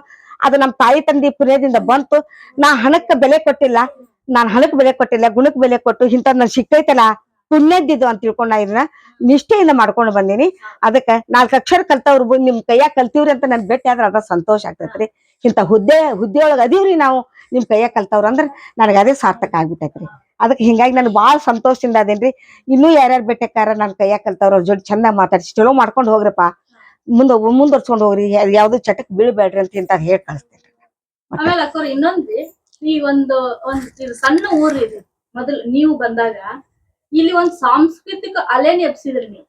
ಅದು ನಮ್ ತಾಯಿ ತಂದಿ ಪುಣ್ಯದಿಂದ ಬಂತು. ನಾ ಹಣಕ್ಕೆ ಬೆಲೆ ಕೊಟ್ಟಿಲ್ಲ, ಗುಣಕ್ ಬೆಲೆ ಕೊಟ್ಟು ಇಂಥದ್ ನನ್ ಸಿಕ್ಕೈತಲ್ಲ ಪುಣ್ಯದ್ದಿದ್ದು ಅಂತ ತಿಳ್ಕೊಂಡ ಇದನ್ನ ನಿಷ್ಠೆಯಿಂದ ಮಾಡ್ಕೊಂಡು ಬಂದೀನಿ. ಅದಕ್ಕ 4 ಅಕ್ಷರ ಕಲ್ತವ್ರು ನಿಮ್ ಕೈಯಾಗ ಕಲ್ತಿವ್ರಿ ಅಂತ ನನ್ ಭೇಟಿ ಆದ್ರ ಅದ ಸಂತೋಷ ಆಗ್ತೈತ್ರಿ. ಇಂಥ ಹುದ್ದೆಯೊಳಗ ಅದೀವ್ರಿ ನಾವು ನಿಮ್ ಕೈಯಾಗ ಕಲ್ತವ್ರ ಅಂದ್ರ ನನಗ ಅದೇ ಸಾರ್ಥಕ ಆಗ್ಬಿಟ್ಟೈತ್ರಿ. ಅದಕ್ಕೆ ಹಿಂಗಾಗಿ ನನ್ ಬಾಳ ಸಂತೋಷದಿಂದ ಅದೇನ್ರಿ. ಇನ್ನೂ ಯಾರ್ಯಾರು ಬೆಟ್ಟಕ್ಕಾರ ನನ್ ಕೈಯಾಗ ಕಲ್ತವ್ರ ಅವ್ರ ಜೋಡಿ ಚಂದ ಮಾತಾಡ್ಸಿ ಚಲೋ ಮಾಡ್ಕೊಂಡ್ ಹೋಗ್ರಪ್ಪ, ಮುಂದುವರ್ಸ್ಕೊಂಡ್ ಹೋಗ್ರಿ, ಯಾವ್ದು ಚಟಕ್ ಬೀಳ್ಬೇಡ್ರಿ ಅಂತ ಇಂತ ಹೇಳಿ ಕಳಿಸ್ತೇನೆ. ಆಮೇಲೆ ಅಕ್ಕೋರ್ ಇನ್ನೊಂದ್ರಿ, ಈ ಒಂದು ಸಣ್ಣ ಊರ್ ಇದೆ. ಮೊದಲು ನೀವು ಬಂದಾಗ ಇಲ್ಲಿ ಒಂದ್ ಸಾಂಸ್ಕೃತಿಕ ಅಲೆನ್ ಎಬ್ಸಿದ್ರಿ ನೀವು.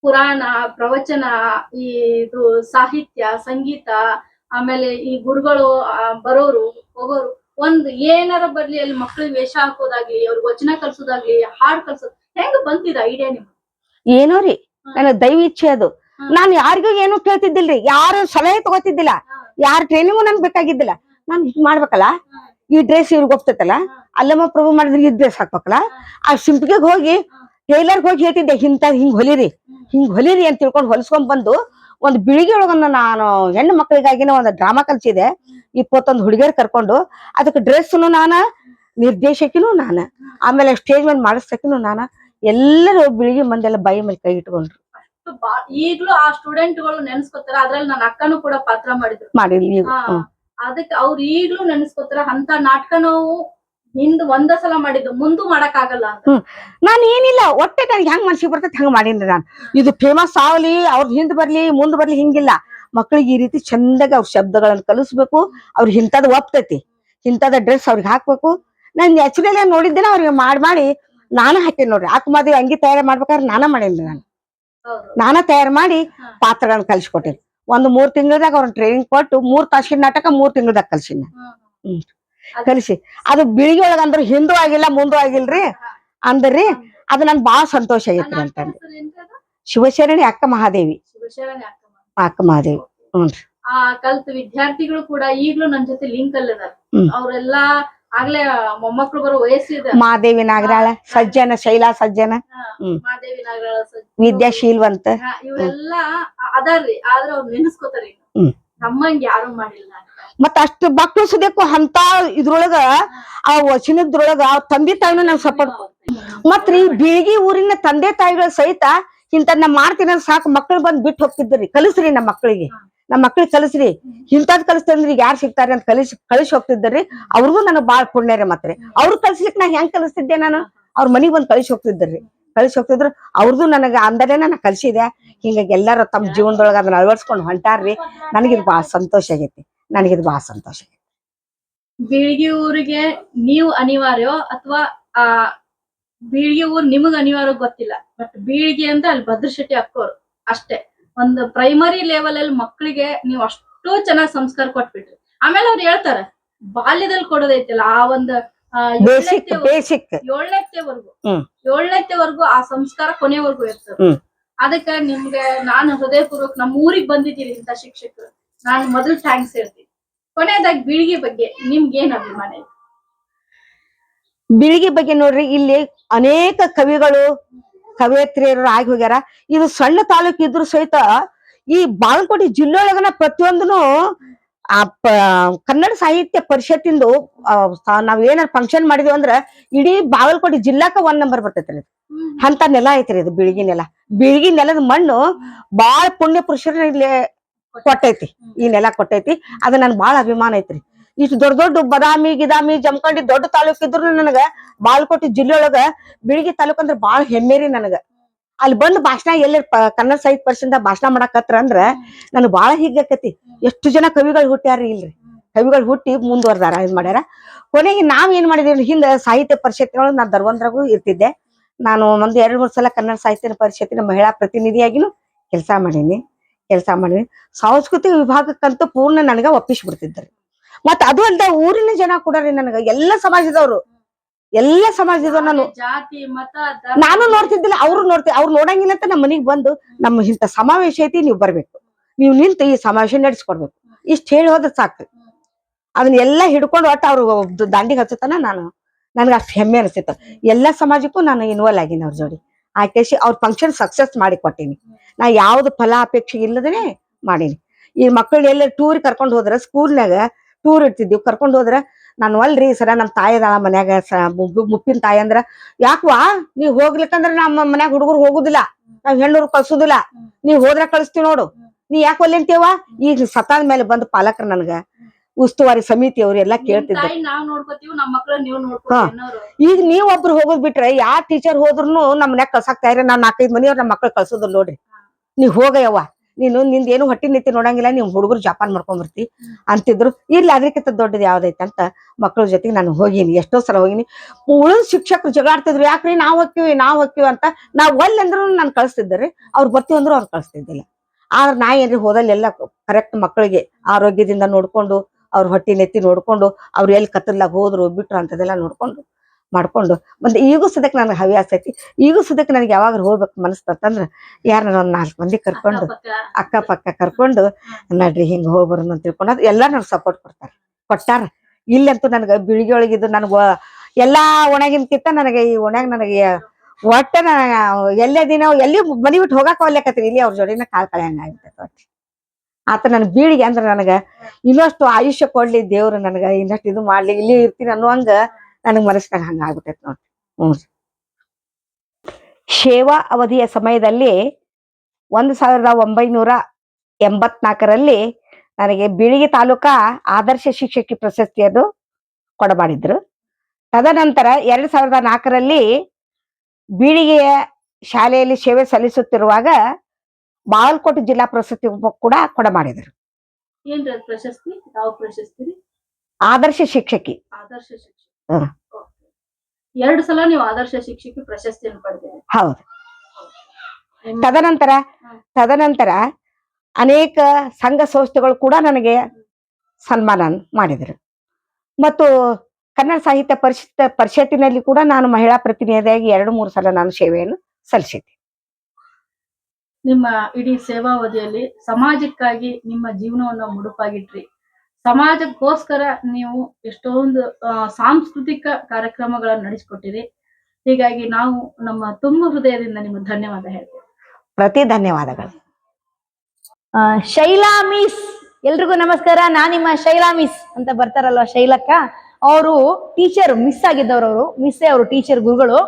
ಪುರಾಣ, ಪ್ರವಚನ, ಈ ಇದು ಸಾಹಿತ್ಯ, ಸಂಗೀತ, ಆಮೇಲೆ ಈ ಗುರುಗಳು ಬರೋರು ಹೋಗೋರು ಒಂದ್ ಏನಾರ ಬರ್ಲಿ ಅಲ್ಲಿ ಮಕ್ಳಿಗೆ ವೇಷ ಹಾಕೋದಾಗ್ಲಿ, ಅವ್ರಿಗೆ ವಚನ ಕಲ್ಸೋದಾಗ್ಲಿ, ಹಾಡ್ ಕಲ್ಸೋದ್ ಹೆಂಗ್ ಬಂತಿದ ಐಡಿಯಾ ನಿಮ್ಗೆ? ಏನೋ ರೀ ನನ್ನ ದೈವ ಇಚ್ಛೆ ಅದು. ನಾನ್ ಯಾರಿಗೂ ಏನು ಕೇಳ್ತಿದ್ದಿಲ್ರಿ, ಯಾರು ಸಲಹೆ ತಗೋತಿದ್ದಿಲ್ಲ, ಯಾರ ಟ್ರೈನಿಂಗು ನನ್ಗೆ ಬೇಕಾಗಿದ್ದಿಲ್ಲ. ನಾನ್ ಹಿಂಗ್ ಮಾಡ್ಬೇಕಲ್ಲ, ಈ ಡ್ರೆಸ್ ಇವ್ರಿಗೆ ಹೋಗ್ತೈತಲ್ಲ, ಅಲ್ಲಮ್ಮ ಪ್ರಭು ಮಾಡಿದ್ರೆ ಈ ಡ್ರೆಸ್ ಹಾಕ್ಬೇಕಲ್ಲ, ಆ ಸಿಂಪಿಗೆ ಹೋಗಿ ಟೈಲರ್ಗೆ ಹೋಗಿ ಹೇಳ್ತಿದ್ದೆ ಹಿಂಗ್ ಹೊಲಿರಿ ಅಂತ ತಿಳ್ಕೊಂಡು ಹೊಲಿಸ್ಕೊಂಡ್ ಬಂದು ಒಂದು ಬಿಳಿಗೆ ಒಳಗನ್ನ ನಾನು ಹೆಣ್ಣು ಮಕ್ಕಳಿಗಾಗಿನ ಒಂದು ಡ್ರಾಮಾ ಕಲ್ಸಿದೆ. 21 ಹುಡುಗಿಯರ್ ಕರ್ಕೊಂಡು ಅದಕ್ಕೆ ಡ್ರೆಸ್ನು ನಾನ, ನಿರ್ದೇಶಕಿನೂ ನಾನ, ಆಮೇಲೆ ಸ್ಟೇಜ್ ಮೇಲೆ ಮಾಡಿಸ್ತಕಿನೂ ನಾನ. ಎಲ್ಲರೂ ಬಿಳಿಗಿ ಮಂದೆಲ್ಲ ಬಾಯಿ ಮೇಲೆ ಕೈ ಇಟ್ಕೊಂಡ್ರು. ಈಗ್ಲೂ ಆ ಸ್ಟೂಡೆಂಟ್ಗಳು ನೆನ್ಸ್ಕೊತಾರ. ಅದ್ರಲ್ಲಿ ನನ್ನ ಅಕ್ಕನೂ ಕೂಡ ಪಾತ್ರ ಮಾಡಿರ್ಲಿ ಈಗ. ಅದಕ್ಕೆ ಅವ್ರು ಈಗ್ಲೂ ನೆನ್ಸ್ಕೊತಾರ. ಅಂತ ನಾಟಕ ನಾವು ಹಿಂದ್ ಒಂದ ಸಲ ಮಾಡಿದ್ದು, ಮುಂದೂ ಮಾಡಕ್ ಆಗಲ್ಲ ಅಂತ. ನಾನ್ ಏನಿಲ್ಲ, ಒಟ್ಟೆ ನನಗೆ ಹೆಂಗ್ ಮನ್ಸಿಗೆ ಬರ್ತೈತಿ ಹಂಗ ಮಾಡೀನಿ ನಾನು. ಇದು ಫೇಮಸ್ ಆಗ್ಲಿ, ಅವ್ರದ್ ಹಿಂದ್ ಬರ್ಲಿ ಮುಂದ್ ಬರ್ಲಿ ಹಿಂಗಿಲ್ಲ. ಮಕ್ಳಿಗೆ ಈ ರೀತಿ ಚಂದಾಗಿ ಅವ್ರ ಶಬ್ದಗಳನ್ನ ಕಲಿಸ್ಬೇಕು. ಅವ್ರಿಗೆ ಇಂಥದ್ ಒಪ್ತೈತಿ, ಇಂಥದ ಡ್ರೆಸ್ ಅವ್ರಿಗೆ ಹಾಕ್ಬೇಕು. ನಾನ್ ನ್ಯಾಚುರಲ್ ಆಗಿ ನೋಡಿದ್ದೇನೆ ಅವ್ರಿಗೆ ಮಾಡಿ ನಾನ ಹಾಕೇನಿ ನೋಡ್ರಿ. ಅಕ್ಕಮಾದಿ ಅಂಗಿ ತಯಾರು ಮಾಡ್ಬೇಕಾದ್ರೆ ಮಾಡೇನ್ರಿ ನಾನ ತಯಾರು ಮಾಡಿ ಪಾತ್ರಗಳನ್ನ ಕಲ್ಸಿಕೊಟ್ಟೇನಿ. 3 ತಿಂಗಳದಾಗ ಅವ್ರನ್ನ ಟ್ರೈನಿಂಗ್ ಕೊಟ್ಟು 3 ತಾಸಿನ ನಾಟಕ 3 ತಿಂಗಳದಾಗ ಕಲ್ಸಿನಿ. ಕಲಿಸಿ ಅದು ಬಿಳಿಗಿ ಒಳಗ ಅಂದ್ರ ಹಿಂದೂ ಆಗಿಲ್ಲ ಮುಂದೂ ಆಗಿಲ್ರಿ ಅಂದ್ರಿ. ಅದು ನನ್ ಬಾಳ ಸಂತೋಷ ಆಗೈತ್ರಿ ಅಂತಂದು. ಶಿವಶರಣಿ ಅಕ್ಕ ಮಹಾದೇವಿ. ಅಕ್ಕ ಮಹಾದೇವಿ. ಆ ಕಲ್ತ ವಿದ್ಯಾರ್ಥಿಗಳು ಕೂಡ ಈಗ್ಲೂ ನನ್ ಜೊತೆ ಲಿಂಕ್ ಅಲ್ಲಿ ಇದಾರೆ. ಅವ್ರೆಲ್ಲಾ ಆಗ್ಲೇ ಮೊಮ್ಮಕ್ಳು ಬರೋ ವಯಸ್ಸಿದೆ. ಮಹಾದೇವಿ ನಾಗರಾಳ, ಸಜ್ಜನ ಶೈಲಾ ಸಜ್ಜನ, ಮಹಾದೇವಿ ನಾಗರಾಳ, ವಿದ್ಯಾಶೀಲ್ವಂತ ಇವರೆಲ್ಲಾ ಅದಾರ್ರಿ. ಆದ್ರೆ ಅವ್ರು ನೆನೆಸ್ಕೋತಾರ, ನಮ್ಮಂಗ್ ಯಾರು ಮಾಡಿಲ್ಲ. ಮತ್ತ ಅಷ್ಟು ಮಕ್ಳು ಸುದಕ್ಕೂ ಅಂತ ಇದ್ರೊಳಗ ಆ ವಚನದ್ರೊಳಗ ತಂದೆ ತಾಯಿನೂ ನಾವ್ ಸಪೋರ್ಟ್. ಮತ್ರಿ ಬೀಳ್ಗಿ ಊರಿನ ತಂದೆ ತಾಯಿಗಳ ಸಹಿತ ಇಂಥದ್ ನಾ ಮಾಡ್ತೀನಿ ಸಾಕು ಮಕ್ಳು ಬಂದ್ ಬಿಟ್ಟು ಹೋಗ್ತಿದ್ರಿ. ಕಲಿಸ್ರಿ ನಮ್ಮ ಮಕ್ಳಿಗೆ ಕಲಿಸ್ರಿ, ಇಂಥದ್ ಕಲಿಸ್ತಂದ್ರಿ ಯಾರು ಸಿಗ್ತಾರೆ ಅಂತ ಕಳಿಸಿ ಹೋಗ್ತಿದ್ರಿ. ಅವ್ರಿಗೂ ನನಗ್ ಬಾಳ್ ಪುಣ್ಯರೇ. ಮತ್ರಿ ಅವ್ರು ಕಲ್ಸ್ಲಿಕ್ ನಾ ಹೆಂಗ್ ಕಲಿಸ್ತಿದ್ದೆ ನಾನು, ಅವ್ರ ಮನಿಗ್ ಬಂದ್ ಕಳಿಸಿ ಹೋಗ್ತಿದ್ರು. ಅವ್ರದ್ದು ನನಗ ಅಂದರೇನ ನಾ ಕಲ್ಸಿದೆ. ಹಿಂಗಾಗಿ ಎಲ್ಲಾರು ತಮ್ಮ ಜೀವನದೊಳಗ ಅದನ್ನ ಅಳವಡಿಸ್ಕೊಂಡು ಹೊಂಟಾರ್ರಿ. ನನಗಿದ್ ಬಾಳ ಸಂತೋಷ ಆಗೈತಿ. ಬೀಳ್ಗಿ ಊರಿಗೆ ನೀವು ಅನಿವಾರ್ಯೋ ಅಥವಾ ಆ ಬೀಳ್ಗಿ ಊರ್ ನಿಮಗ್ ಅನಿವಾರ್ಯ ಗೊತ್ತಿಲ್ಲ. ಬಟ್ ಬೀಳ್ಗಿ ಅಂತ ಅಲ್ಲಿ ಭದ್ರಶೆಟ್ಟಿ ಅಕ್ಕೋರು ಅಷ್ಟೇ. ಒಂದು ಪ್ರೈಮರಿ ಲೆವೆಲ್ ಅಲ್ಲಿ ಮಕ್ಕಳಿಗೆ ನೀವು ಅಷ್ಟೋ ಚೆನ್ನಾಗ್ ಸಂಸ್ಕಾರ ಕೊಟ್ಬಿಟ್ರಿ. ಆಮೇಲೆ ಅವ್ರು ಹೇಳ್ತಾರ ಬಾಲ್ಯದಲ್ಲಿ ಕೊಡೋದೈತಿಲ್ಲ ಆ ಒಂದು 7ನೇವರೆಗೂ ಆ ಸಂಸ್ಕಾರ ಕೊನೆವರೆಗೂ ಇರ್ತದೆ. ಅದಕ್ಕೆ ನಿಮ್ಗೆ ನಾನು ಹೃದಯಪೂರ್ವಕ ನಮ್ಮ ಊರಿಗೆ ಬಂದಿದ್ದೀರಿ ಇಂಥ ಶಿಕ್ಷಕರು, ನಾನು ಮೊದಲು ಥ್ಯಾಂಕ್ಸ್ ಹೇಳ್ತೀನಿ. ಕೊನೆಯದಾಗಿ ಬೀಳ್ಗಿ ಬಗ್ಗೆ ನಿಮ್ಗೆ ಏನ್ ಅಭಿಮಾನ ಇದೆ? ಬೀಳ್ಗಿ ಬಗ್ಗೆ ನೋಡ್ರಿ, ಇಲ್ಲಿ ಅನೇಕ ಕವಿಗಳು ಕವಯತ್ರಿಯರು ಆಗಿ ಹೋಗ್ಯಾರ. ಇದು ಸಣ್ಣ ತಾಲೂಕು ಇದ್ರು ಸಹಿತ ಈ ಬಾಗಲಕೋಟೆ ಜಿಲ್ಲೆಯೊಳಗನ ಪ್ರತಿಯೊಂದನು ಆ ಕನ್ನಡ ಸಾಹಿತ್ಯ ಪರಿಷತ್ತಿಂದು ನಾವ್ ಏನಾರ ಫಂಕ್ಷನ್ ಮಾಡಿದ್ವಿ ಅಂದ್ರ ಇಡೀ ಬಾಗಲಕೋಟೆ ಜಿಲ್ಲಾಕ 1 ನಂಬರ್ ಬರ್ತೈತ್ರಿ. ಅಂತ ನೆಲ ಐತ್ರಿ ಇದು ಬೀಳ್ಗಿ ನೆಲ. ಬೀಳ್ಗಿ ನೆಲದ ಮಣ್ಣು ಬಾಳ ಪುಣ್ಯ ಪುರುಷರ ಇಲ್ಲಿ ಕೊಟ್ಟೈತಿ. ಈ ನೆಲ ಕೊಟ್ಟೈತಿ. ಅದ ನನ್ ಬಾಳ ಅಭಿಮಾನ ಐತ್ರಿ. ಇಷ್ಟು ದೊಡ್ಡ ಬದಾಮಿ ಗಿದಾಮಿ ಜಮಖಂಡಿ ದೊಡ್ಡ ತಾಲೂಕ್ ಇದ್ರು ನನಗ ಬಾಗಲಕೋಟೆ ಜಿಲ್ಲೆಯೊಳಗ ಬೀಳ್ಗಿ ತಾಲೂಕ್ ಅಂದ್ರ ಬಾಳ ಹೆಮ್ಮೆರಿ ನನಗ. ಅಲ್ಲಿ ಬಂದು ಭಾಷಣ ಎಲ್ಲ ಕನ್ನಡ ಸಾಹಿತ್ಯ ಪರಿಷತ್ ಭಾಷಣ ಮಾಡಕತ್ರ ಅಂದ್ರ ನನ್ ಬಾಳ ಹಿಗ್ಗಕತಿ. ಎಷ್ಟು ಜನ ಕವಿಗಳು ಹುಟ್ಟ್ಯಾರ ಇಲ್ರಿ. ಕವಿಗಳು ಹುಟ್ಟಿ ಮುಂದುವರ್ದಾರ, ಇದ್ ಮಾಡ್ಯಾರ. ಕೊನೆಗೆ ನಾವ್ ಏನ್ ಮಾಡಿದೇವಿ, ಹಿಂದ ಸಾಹಿತ್ಯ ಪರಿಷತ್ನೊಳಗ ನಾನ್ ಧರ್ವಂದ್ರಾಗೂ ಇರ್ತಿದ್ದೆ. ನಾನು ಒಂದು 2-3 ಸಲ ಕನ್ನಡ ಸಾಹಿತ್ಯ ಪರಿಷತ್ತಿನ ಮಹಿಳಾ ಪ್ರತಿನಿಧಿಯಾಗಿನೂ ಕೆಲಸ ಮಾಡೀನಿ. ಸಾಂಸ್ಕೃತಿಕ ವಿಭಾಗಕ್ಕಂತೂ ಪೂರ್ಣ ನನಗ ಒಪ್ಪಿಸ್ಬಿಡ್ತಿದ್ರಿ. ಮತ್ತ ಅದು ಅಲ್ದ ಊರಿನ ಜನ ಕೂಡ ರೀ ನನಗ ಎಲ್ಲ ಸಮಾಜದವ್ರು ನಾನು ಜಾತಿ ಮತ ನಾನು ನೋಡ್ತಿದ್ದಿಲ್ಲ, ಅವ್ರು ನೋಡಂಗಿಲ್ಲ ಅಂತ ನಮ್ಮ ಮನಿಗ್ ಬಂದು ನಮ್ಮ ಇಂಥ ಸಮಾವೇಶ ಐತಿ, ನೀವ್ ಬರ್ಬೇಕು, ನೀವ್ ನಿಂತು ಈ ಸಮಾವೇಶ ನಡೆಸ್ಕೊಡ್ಬೇಕು, ಇಷ್ಟ ಹೇಳಿ ಹೋದ್ರ ಸಾಕು. ಅದನ್ನ ಎಲ್ಲಾ ಹಿಡ್ಕೊಂಡು ಒಟ್ಟ ಅವ್ರು ದಾಂಡಿಗೆ ಹಚ್ಚತಾನ ನನ್ಗ ಅಷ್ಟು ಹೆಮ್ಮೆ ಅನಿಸ್ತಿತ್ತು. ಎಲ್ಲಾ ಸಮಾಜಕ್ಕೂ ನಾನು ಇನ್ವಾಲ್ವ್ ಆಗೀನಿ ಅವ್ರ ಜೋಡಿ. ಆಕೇಶಿ ಅವ್ರ ಫಂಕ್ಷನ್ ಸಕ್ಸಸ್ ಮಾಡಿ ಕೊಟ್ಟೀನಿ. ನಾ ಯಾವ್ದು ಫಲಾಪೇಕ್ಷೆ ಇಲ್ಲದನೆ ಮಾಡೀನಿ. ಈ ಮಕ್ಕಳು ಎಲ್ಲ ಟೂರ್ ಕರ್ಕೊಂಡ್ ಹೋದ್ರ, ಸ್ಕೂಲ್ನಾಗ ಟೂರ್ ಇರ್ತಿದ್ವಿ, ಕರ್ಕೊಂಡ್ ಹೋದ್ರ ನಾನು ಅಲ್ರಿ ಸರ ನಮ್ ತಾಯಿದಾಳ ಮನ್ಯಾಗ ಮುಪ್ಪಿನ ತಾಯಿ ಅಂದ್ರ, ಯಾಕವಾ ನೀವ್ ಹೋಗ್ಲಿಕ್ಕಂದ್ರ ನಮ್ಮ ಮನ್ಯಾಗ ಹುಡುಗರು ಹೋಗುದಿಲ್ಲ, ನಾವ್ ಹೆಣ್ಣೂರ್ ಕಳ್ಸುದಿಲ್ಲ, ನೀವ್ ಹೋದ್ರ ಕಳಿಸ್ತೀವಿ ನೋಡು, ನೀ ಯಾಕೆ ಒಲ್ಲೆ ಅಂತೇವ. ಈಗ ಸತಾದ ಮೇಲೆ ಬಂದು ಪಾಲಕರು ನನ್ಗ ಉಸ್ತುವಾರಿ ಸಮಿತಿ ಅವ್ರು ಎಲ್ಲಾ ಕೇಳ್ತಿದ್ರು. ಈಗ ನೀವ್ ಒಬ್ರು ಹೋಗೋದ್ ಬಿಟ್ರೆ ಯಾವ ಟೀಚರ್ ಹೋದ್ರು ನಮ್ಮ ಮನ್ಯಾಗ ಕಳ್ಸಾಕ್ ತಯಾರಿ. ನಾವ್ 4-5 ಮನಿಯವ್ರ ನಮ್ಮ ಮಕ್ಳು ಕಳ್ಸೋದಿಲ್ಲ ನೋಡ್ರಿ. ನೀವ್ ಹೋಗಯ್ಯವ್ವ, ನೀನು ನಿಂದ ಏನು ಹೊಟ್ಟಿ ನೆತ್ತಿ ನೋಡಂಗಿಲ್ಲ, ನೀವು ಹುಡುಗರು ಜಪಾನ್ ಮಾಡ್ಕೊಂಡ್ಬರ್ತಿ ಅಂತಿದ್ರು. ಇರ್ಲಿ ಅದಕ್ಕಿಂತ ದೊಡ್ಡದು ಯಾವ್ದೈತೆ ಅಂತ ಮಕ್ಕಳ ಜೊತೆಗೆ ನಾನು ಹೋಗೀನಿ, ಎಷ್ಟೋ ಸಲ ಹೋಗಿನಿ. ಉಳಿದ ಶಿಕ್ಷಕರು ಜಗಾಡ್ತಿದ್ರು, ಯಾಕ್ರಿ ನಾವ್ ಹೊಕ್ಕಿವಿ ಅಂತ. ನಾವ್ ಅಂದ್ರು ನಾನು ಕಳಿಸ್ತಿದ್ರಿ, ಅವ್ರು ಬರ್ತೀವಿ ಅಂದ್ರು ಅವ್ರು ಕಳಿಸ್ತಿದ್ದಿಲ್ಲ. ಆದ್ರೆ ನಾ ಏನ್ರಿ ಹೋದಲ್ಲೆಲ್ಲ ಕರೆಕ್ಟ್ ಮಕ್ಕಳಿಗೆ ಆರೋಗ್ಯದಿಂದ ನೋಡ್ಕೊಂಡು, ಅವ್ರ ಹೊಟ್ಟಿ ನೆತ್ತಿ ನೋಡ್ಕೊಂಡು, ಅವ್ರು ಎಲ್ಲಿ ಕತ್ತಲಾಗ ಹೋದ್ರು ಬಿಟ್ರು ಅಂತದೆಲ್ಲ ನೋಡ್ಕೊಂಡು ಮಾಡ್ಕೊಂಡು ಮತ್ತೆ ಈಗೂ ಸದ್ಯಕ್ಕೆ ನನಗೆ ಹವ್ಯಾಸ ಐತಿ. ಈಗೂ ಸದ್ಯಕ್ಕೆ ನನಗೆ ಯಾವಾಗ ಹೋಗ್ಬೇಕು ಮನಸ್ತಂದ್ರೆ ಯಾರನ್ನ ಒಂದ್ 4 ಮಂದಿ ಕರ್ಕೊಂಡು ಅಕ್ಕಪಕ್ಕ ಕರ್ಕೊಂಡು ನಡ್ರಿ ಹಿಂಗ್ ಹೋಗ್ಬರೋಣ ಅಂತ ತಿಳ್ಕೊಂಡು ಎಲ್ಲ ನನಗೆ ಸಪೋರ್ಟ್ ಕೊಟ್ಟಾರ. ಇಲ್ಲಂತೂ ನನಗೆ ಬಿಳಿಗೆ ಒಳಗಿದ್ದು ನನಗೆ ಎಲ್ಲಾ ಒಣಗಿನ್ಕಿಂತ ನನಗೆ ಈ ಒಣಗ್ ನನಗೆ ಒಟ್ಟ ಎಲ್ಲೇ ದಿನ ಎಲ್ಲಿ ಮನಿ ಬಿಟ್ಟು ಹೋಗಾಕ ಹೋಗ್ಲಿಕ್ಕತ್ತೀನಿ, ಇಲ್ಲಿ ಅವ್ರ ಜೋಡಿನ ಕಾಲ್ ಕಳೆಯಂಗ ಆಗ್ಬಿಟ್ಟೈತೆ. ಆತ ನನ್ ಬೀಳಿಗೆ ಅಂದ್ರೆ ನನಗ ಇನ್ನಷ್ಟು ಆಯುಷ್ಯ ಕೊಡ್ಲಿ ದೇವ್ರು, ನನಗ ಇನ್ನಷ್ಟು ಇದು ಮಾಡ್ಲಿ, ಇಲ್ಲಿ ಇರ್ತೀನಿ ಅನ್ನುವಂಗ ನನಗ್ ಮನಸ್ಸಿನಾಗ ಹಂಗ ಆಗ್ಬಿಟ್ಟೈತಿ ನೋಡ್ರಿ. ಸೇವಾ ಅವಧಿಯ ಸಮಯದಲ್ಲಿ 1984ರಲ್ಲಿ ನನಗೆ ಬೀಳಿಗೆ ತಾಲೂಕಾ ಆದರ್ಶ ಶಿಕ್ಷಕಿ ಪ್ರಶಸ್ತಿಯನ್ನು ಕೊಡಮಾಡಿದ್ರು. ತದನಂತರ 2004ರಲ್ಲಿ ಬೀಳಿಗೆಯ ಶಾಲೆಯಲ್ಲಿ ಸೇವೆ ಸಲ್ಲಿಸುತ್ತಿರುವಾಗ ಬಾಗಲಕೋಟೆ ಜಿಲ್ಲಾ ಪ್ರಶಸ್ತಿ ಕೂಡ ಕೊಡಮಾಡಿದ್ರು. ಏನ್ರಿ ಪ್ರಶಸ್ತಿ? ಯಾವ ಪ್ರಶಸ್ತಿ? ಆದರ್ಶ ಶಿಕ್ಷಕಿ. ಆದರ್ಶ ಶಿಕ್ಷಕಿ. 2 ಸಲ ನೀವು ಆದರ್ಶ ಶಿಕ್ಷಕಿ ಪ್ರಶಸ್ತಿಯನ್ನು ಪಡೆದಿರಿ. ಹೌದು. ತದನಂತರ ಅನೇಕ ಸಂಘ ಸಂಸ್ಥೆಗಳು ಕೂಡ ನನಗೆ ಸನ್ಮಾನ ಮಾಡಿದರು. ಮತ್ತು ಕನ್ನಡ ಸಾಹಿತ್ಯ ಪರಿಷತ್ತಿನಲ್ಲಿ ಕೂಡ ನಾನು ಮಹಿಳಾ ಪ್ರತಿನಿಧಿಯಾಗಿ 2-3 ಸಲ ನಾನು ಸೇವೆಯನ್ನು ಸಲ್ಲಿಸಿದ್ದೆ. ನಿಮ್ಮ ಇಡೀ ಸೇವಾವಧಿಯಲ್ಲಿ ಸಮಾಜಕ್ಕಾಗಿ ನಿಮ್ಮ ಜೀವನವನ್ನ ಮುಡುಪಾಗಿಟ್ರಿ. ಸಮಾಜಕ್ಕೋಸ್ಕರ ನೀವು ಎಷ್ಟೊಂದು ಸಾಂಸ್ಕೃತಿಕ ಕಾರ್ಯಕ್ರಮಗಳನ್ನು ನಡೆಸಿಕೊಟ್ಟಿರಿ. ಹೀಗಾಗಿ ನಾವು ನಮ್ಮ ತುಂಬ ಹೃದಯದಿಂದ ನಿಮಗೆ ಧನ್ಯವಾದ ಹೇಳ್ತೇವೆ. ಪ್ರತಿ ಧನ್ಯವಾದಗಳು. ಶೈಲಾ ಮಿಸ್, ಎಲ್ರಿಗೂ ನಮಸ್ಕಾರ. ನಾನು ನಿಮ್ಮ ಶೈಲಾ ಮಿಸ್ ಅಂತ ಬರ್ತಾರಲ್ವ ಶೈಲಕ್ಕ, ಅವರು ಟೀಚರ್ ಮಿಸ್ ಆಗಿದ್ದವ್ರು, ಅವರು ಮಿಸ್ಸೇ ಅವರು ಟೀಚರ್ ಗುರುಗಳು.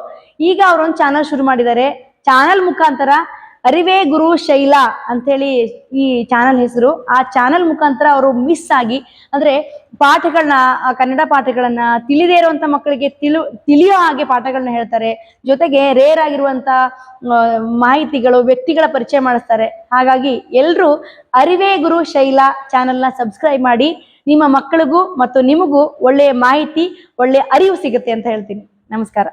ಈಗ ಅವರೊಂದು ಚಾನಲ್ ಶುರು ಮಾಡಿದ್ದಾರೆ. ಚಾನಲ್ ಮುಖಾಂತರ ಅರಿವೇ ಗುರು ಶೈಲಾ ಅಂತೇಳಿ ಈ ಚಾನಲ್ ಹೆಸರು. ಆ ಚಾನಲ್ ಮುಖಾಂತರ ಅವರು ಮಿಸ್ ಆಗಿ ಅಂದ್ರೆ ಪಾಠಗಳನ್ನ, ಕನ್ನಡ ಪಾಠಗಳನ್ನ ತಿಳಿದೇ ಇರುವಂತ ಮಕ್ಕಳಿಗೆ ತಿಳಿಯೋ ಹಾಗೆ ಪಾಠಗಳನ್ನ ಹೇಳ್ತಾರೆ. ಜೊತೆಗೆ ರೇರ್ ಆಗಿರುವಂತ ಮಾಹಿತಿಗಳು, ವ್ಯಕ್ತಿಗಳ ಪರಿಚಯ ಮಾಡಿಸ್ತಾರೆ. ಹಾಗಾಗಿ ಎಲ್ರು ಅರಿವೇ ಗುರು ಶೈಲಾ ಚಾನಲ್ನ ಸಬ್ಸ್ಕ್ರೈಬ್ ಮಾಡಿ. ನಿಮ್ಮ ಮಕ್ಕಳಿಗೂ ಮತ್ತು ನಿಮಗೂ ಒಳ್ಳೆಯ ಮಾಹಿತಿ, ಒಳ್ಳೆಯ ಅರಿವು ಸಿಗುತ್ತೆ ಅಂತ ಹೇಳ್ತೀನಿ. ನಮಸ್ಕಾರ.